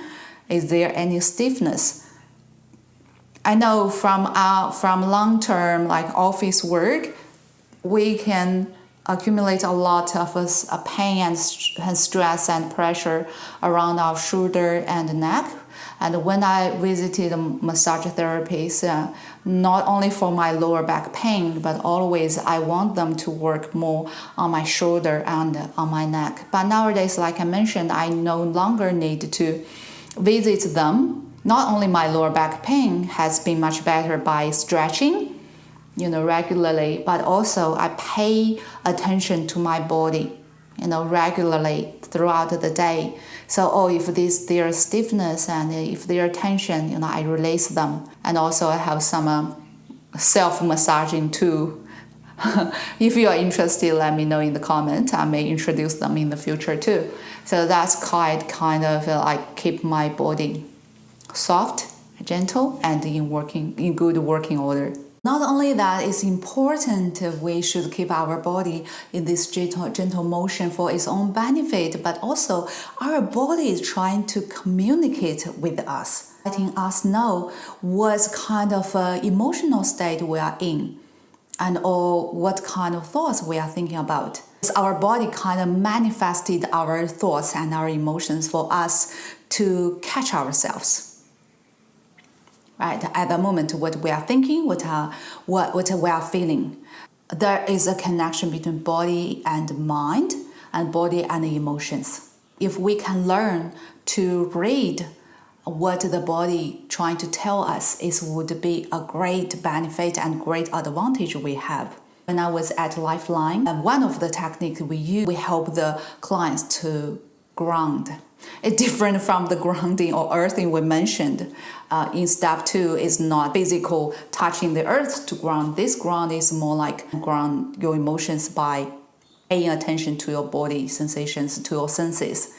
Is there any stiffness? I know from long-term office work, we can accumulate a lot of pain and stress and pressure around our shoulder and neck. And when I visited a massage therapist, not only for my lower back pain, but always I want them to work more on my shoulder and on my neck. But nowadays, like I mentioned, I no longer need to visit them. Not only my lower back pain has been much better by stretching, regularly, but also I pay attention to my body, regularly throughout the day. So, if there's stiffness and if there's tension, I release them. And also I have some self-massaging too. If you are interested, let me know in the comment. I may introduce them in the future too. So that's kind of keep my body soft, gentle, and in good working order. Not only that, it's important we should keep our body in this gentle motion for its own benefit, but also our body is trying to communicate with us, letting us know what kind of emotional state we are in or what kind of thoughts we are thinking about. Our body kind of manifested our thoughts and our emotions for us to catch ourselves. Right, at the moment, what we are thinking, what we are feeling. There is a connection between body and mind, and body and emotions. If we can learn to read what the body trying to tell us, it would be a great benefit and great advantage we have. When I was at Lifeline, one of the techniques we use, we help the clients to ground. It's different from the grounding or earthing we mentioned. In step 2 is not physical touching the earth to ground. This ground is more like ground your emotions by paying attention to your body sensations, to your senses.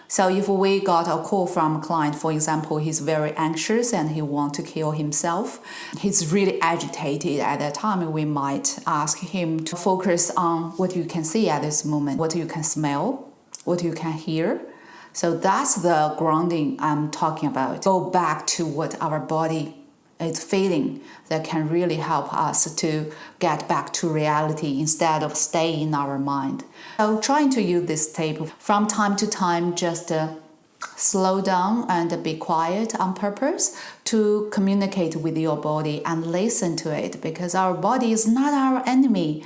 So if we got a call from a client, for example, he's very anxious and he wants to kill himself, he's really agitated at that time, we might ask him to focus on what you can see at this moment, what you can smell, what you can hear. So that's the grounding I'm talking about. Go back to what our body is feeling that can really help us to get back to reality instead of staying in our mind. So trying to use this tip from time to time, just slow down and be quiet on purpose to communicate with your body and listen to it, because our body is not our enemy.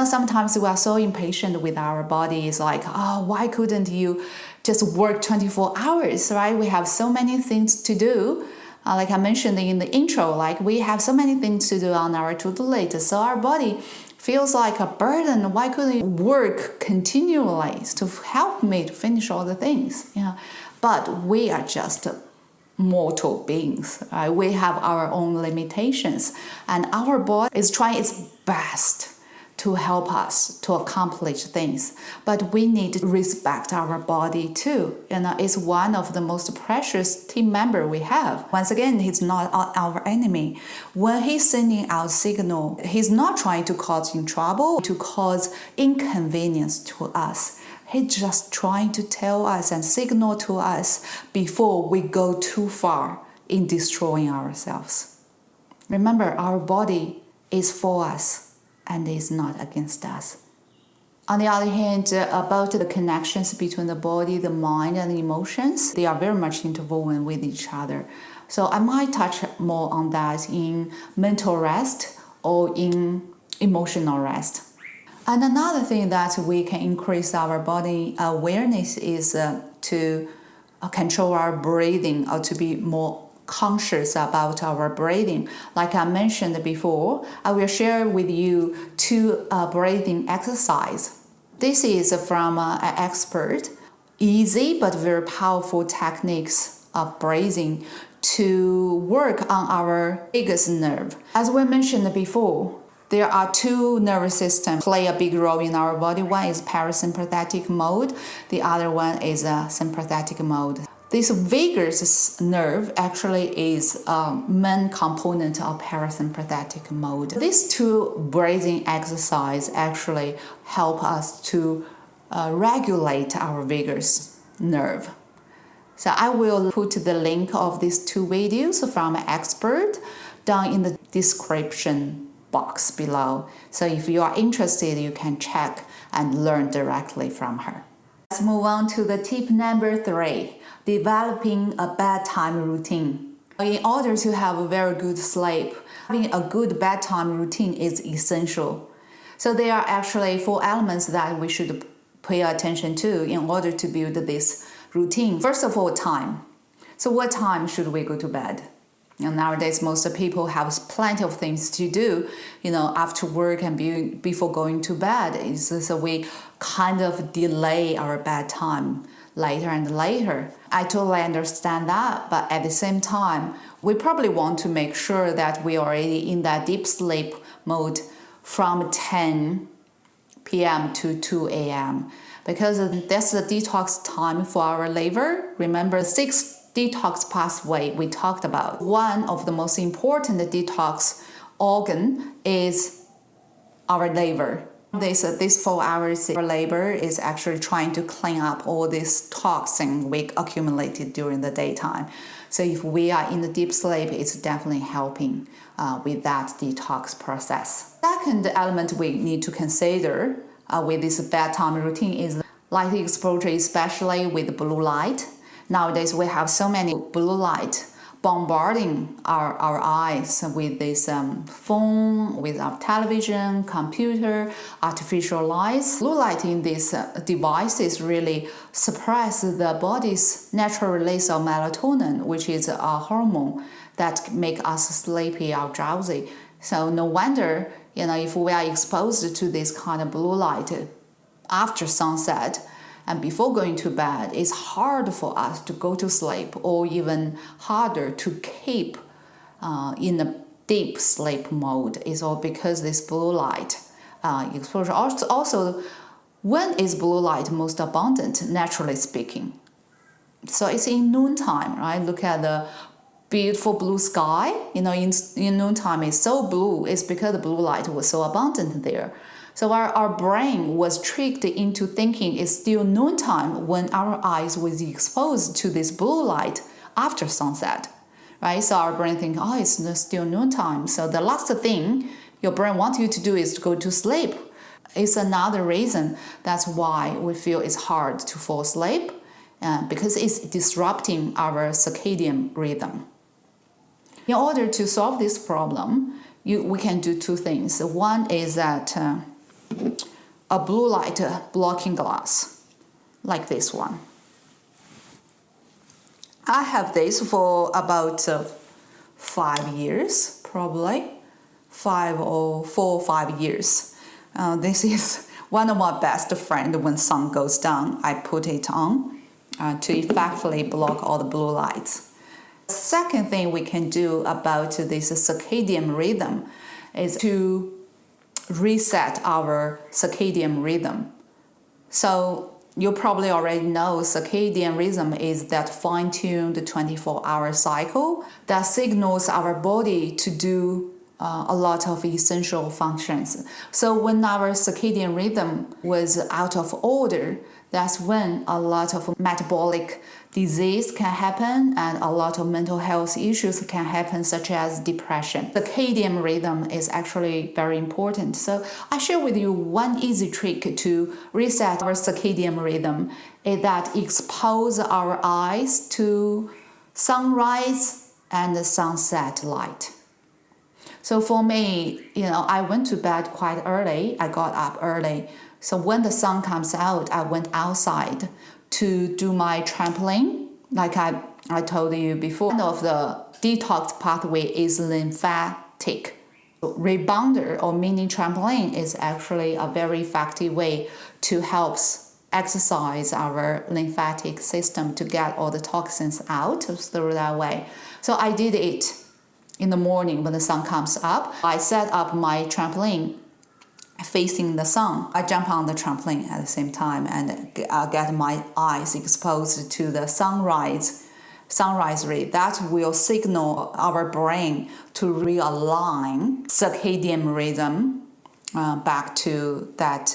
Sometimes we are so impatient with our body. It's like, why couldn't you just work 24 hours, right? We have so many things to do. Like I mentioned in the intro, we have so many things to do on our to-do list. So our body feels like a burden. Why couldn't you work continually to help me to finish all the things? But we are just mortal beings. Right? We have our own limitations, and our body is trying its best to help us to accomplish things. But we need to respect our body too. It's one of the most precious team member we have. Once again, he's not our enemy. When he's sending out signal, he's not trying to cause trouble, to cause inconvenience to us. He's just trying to tell us and signal to us before we go too far in destroying ourselves. Remember, our body is for us and is not against us. On the other hand, about the connections between the body, the mind, and the emotions, they are very much interwoven with each other. So I might touch more on that in mental rest or in emotional rest. And another thing that we can increase our body awareness is to control our breathing, or to be more conscious about our breathing. Like I mentioned before, I will share with you 2 breathing exercise. This is from an expert. Easy but very powerful techniques of breathing to work on our vagus nerve. As we mentioned before, there are two nervous systems play a big role in our body. One is parasympathetic mode, the other one is a sympathetic mode. This vagus nerve actually is a main component of parasympathetic mode. These two breathing exercises actually help us to regulate our vagus nerve. So I will put the link of these two videos from an expert down in the description box below. So if you are interested, you can check and learn directly from her. Let's move on to the tip number 3, developing a bedtime routine. In order to have a very good sleep, having a good bedtime routine is essential. So there are actually 4 elements that we should pay attention to in order to build this routine. First of all, time. So what time should we go to bed? Nowadays, most people have plenty of things to do, after work and before going to bed. So we kind of delay our bedtime later and later. I totally understand that, but at the same time, we probably want to make sure that we are already in that deep sleep mode from 10 p.m. to 2 a.m. because that's the detox time for our liver. Remember, 6 detox pathway we talked about. One of the most important detox organ is our liver. These 4 hours, our liver is actually trying to clean up all this toxin we accumulated during the daytime. So if we are in the deep sleep, it's definitely helping with that detox process. Second element we need to consider with this bedtime routine is light exposure, especially with blue light. Nowadays, we have so many blue light bombarding our eyes with this phone, with our television, computer, artificial lights. Blue light in these devices really suppress the body's natural release of melatonin, which is a hormone that makes us sleepy or drowsy. So no wonder, if we are exposed to this kind of blue light after sunset, and before going to bed, it's hard for us to go to sleep, or even harder to keep in a deep sleep mode. It's all because this blue light exposure. Also, when is blue light most abundant, naturally speaking? So it's in noontime, right? Look at the beautiful blue sky. In noontime, it's so blue. It's because the blue light was so abundant there. So our brain was tricked into thinking it's still noontime when our eyes was exposed to this blue light after sunset, right? So our brain thinks, it's still noontime. So the last thing your brain wants you to do is to go to sleep. It's another reason that's why we feel it's hard to fall asleep, because it's disrupting our circadian rhythm. In order to solve this problem, we can do 2 things. One is that a blue light blocking glass, like this one. I have this for about 5 years, probably 4 or 5 years. This is one of my best friends. When sun goes down, I put it on to effectively block all the blue lights. The second thing we can do about this circadian rhythm is to reset our circadian rhythm. So you probably already know circadian rhythm is that fine-tuned 24-hour cycle that signals our body to do a lot of essential functions. So when our circadian rhythm was out of order, that's when a lot of metabolic disease can happen and a lot of mental health issues can happen, such as depression. Circadian rhythm is actually very important. So I share with you one easy trick to reset our circadian rhythm is that expose our eyes to sunrise and sunset light. So for me, I went to bed quite early. I got up early. So when the sun comes out, I went outside to do my trampoline. Like I told you before, one of the detox pathway is lymphatic. Rebounder or mini trampoline is actually a very effective way to help exercise our lymphatic system to get all the toxins out through that way. So I did it in the morning when the sun comes up. I set up my trampoline facing the sun. I jump on the trampoline at the same time and get my eyes exposed to the sunrise ray. That will signal our brain to realign circadian rhythm back to that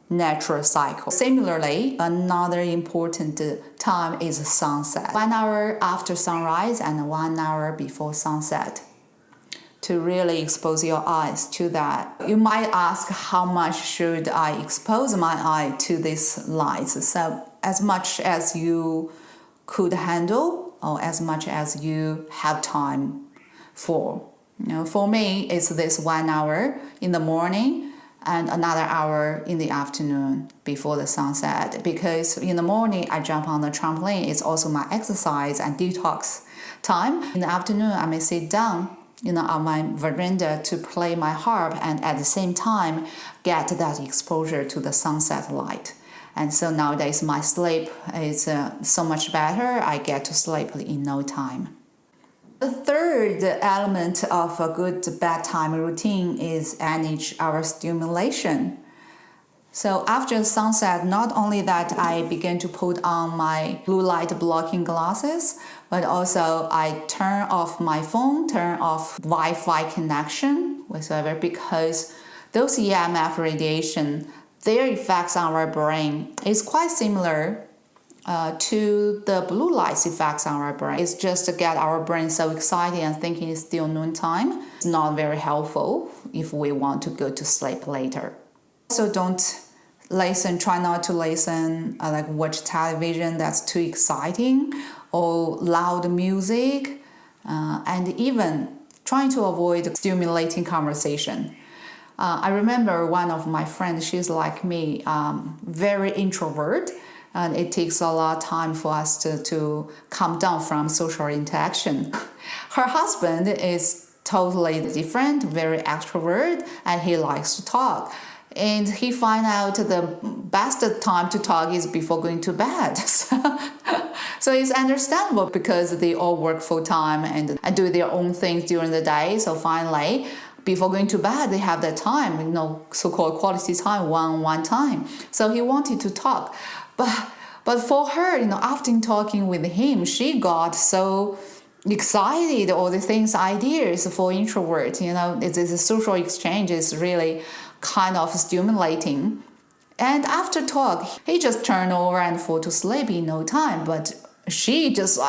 natural cycle. Similarly, another important time is sunset. 1 hour after sunrise and 1 hour before sunset, to really expose your eyes to that. You might ask, how much should I expose my eye to these lights? So as much as you could handle, or as much as you have time for. For me, it's this 1 hour in the morning and another hour in the afternoon before the sunset. Because in the morning, I jump on the trampoline. It's also my exercise and detox time. In the afternoon, I may sit down on my veranda to play my harp and at the same time get that exposure to the sunset light. And so nowadays my sleep is so much better. I get to sleep in no time. The third element of a good bedtime routine is manage our stimulation. So after sunset, not only that I begin to put on my blue light blocking glasses, but also I turn off my phone, turn off Wi-Fi connection whatsoever, because those EMF radiation, their effects on our brain is quite similar to the blue light's effects on our brain. It's just to get our brain so excited and thinking it's still noontime. It's not very helpful if we want to go to sleep later. So don't try not to listen, watch television that's too exciting or loud music, and even trying to avoid stimulating conversation. I remember one of my friends, she's like me, very introvert, and it takes a lot of time for us to come down from social interaction. Her husband is totally different, very extrovert, and he likes to talk. And he find out the best time to talk is before going to bed. So it's understandable because they all work full time and do their own things during the day. So finally, before going to bed, they have that time, so-called quality time, one time. So he wanted to talk. But for her, after talking with him, she got so excited, all the things, ideas for introvert. It's a social exchange is really kind of stimulating. And after talk, he just turned over and fall to sleep in no time. But she just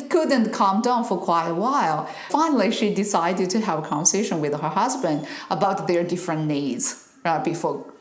couldn't calm down for quite a while. Finally, she decided to have a conversation with her husband about their different needs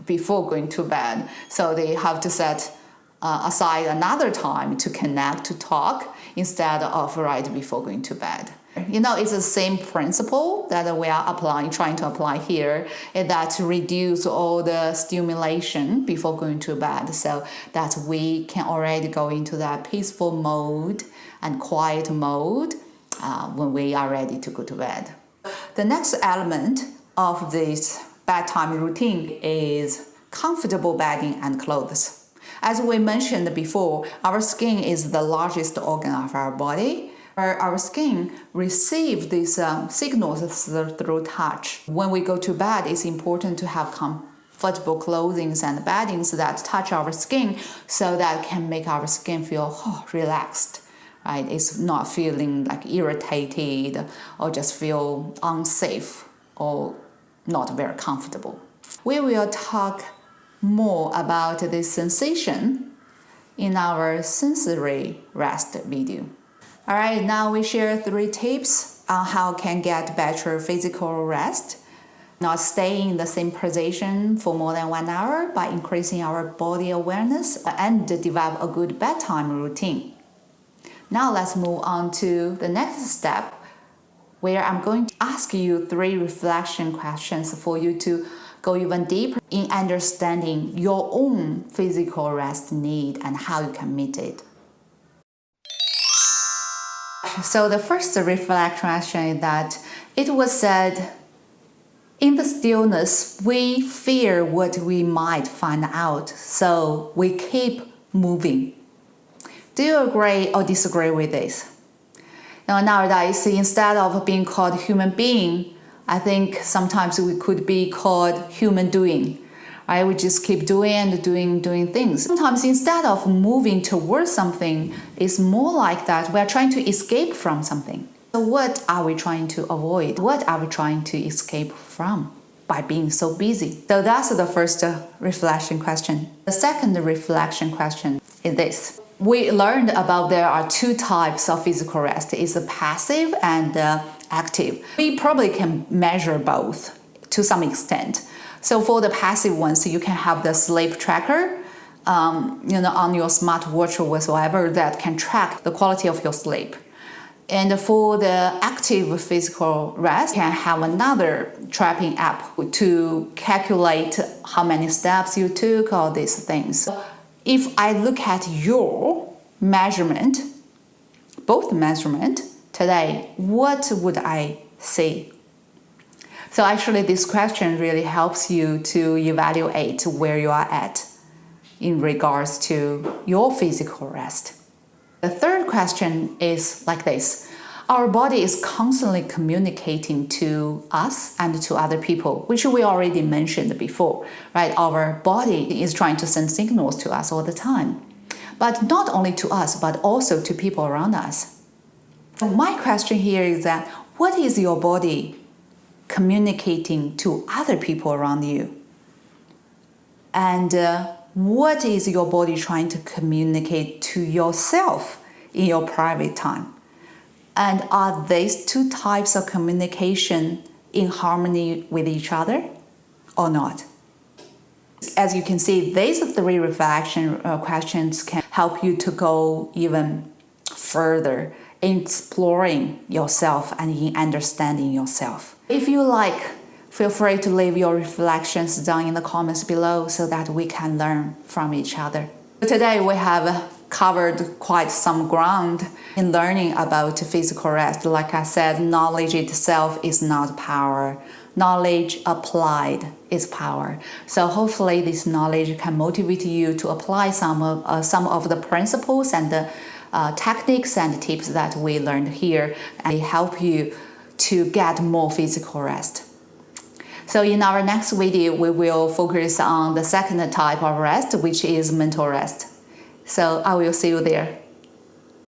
before going to bed. So they have to set aside another time to connect, to talk, instead of right before going to bed. It's the same principle that we are trying to apply here, is that to reduce all the stimulation before going to bed, so that we can already go into that peaceful mode and quiet mode when we are ready to go to bed. The next element of this bedtime routine is comfortable bedding and clothes. As we mentioned before, our skin is the largest organ of our body. Our skin receives these signals through touch. When we go to bed, it's important to have comfortable clothing and beddings that touch our skin, so that can make our skin feel relaxed. Right? It's not feeling irritated or just feel unsafe or not very comfortable. We will talk more about this sensation in our sensory rest video. All right, now we share 3 tips on how can get better physical rest, not staying in the same position for more than 1 hour by increasing our body awareness, and develop a good bedtime routine. Now let's move on to the next step, where I'm going to ask you 3 reflection questions for you to go even deeper in understanding your own physical rest need and how you can meet it. So the first reflection is that it was said In the stillness, we fear what we might find out, so we keep moving. Do you agree or disagree with this? Now, nowadays, instead of being called human being, I think sometimes we could be called human doing. Right? We just keep doing and doing things. Sometimes instead of moving towards something, it's more like that we're trying to escape from something. So what are we trying to avoid? What are we trying to escape from by being so busy? So that's the first reflection question. The second reflection question is this. We learned about there are two types of physical rest. It's a passive and active. We probably can measure both to some extent. So for the passive ones, you can have the sleep tracker, on your smartwatch or whatsoever that can track the quality of your sleep. And for the active physical rest, you can have another tracking app to calculate how many steps you took, all these things. If I look at your measurement, both measurement today, what would I see? So actually this question really helps you to evaluate where you are at in regards to your physical rest. The third question is like this. Our body is constantly communicating to us and to other people, which we already mentioned before, right? Our body is trying to send signals to us all the time, but not only to us, but also to people around us. So my question here is that what is your body communicating to other people around you? And what is your body trying to communicate to yourself in your private time? And are these two types of communication in harmony with each other or not? As you can see, these three reflection questions can help you to go even further in exploring yourself and in understanding yourself. If you like, feel free to leave your reflections down in the comments below so that we can learn from each other. Today we have covered quite some ground in learning about physical rest. Like I said, knowledge itself is not power. Knowledge applied is power. So hopefully this knowledge can motivate you to apply some of the principles and the techniques and tips that we learned here and help you to get more physical rest. So in our next video, we will focus on the second type of rest, which is mental rest. So I will see you there.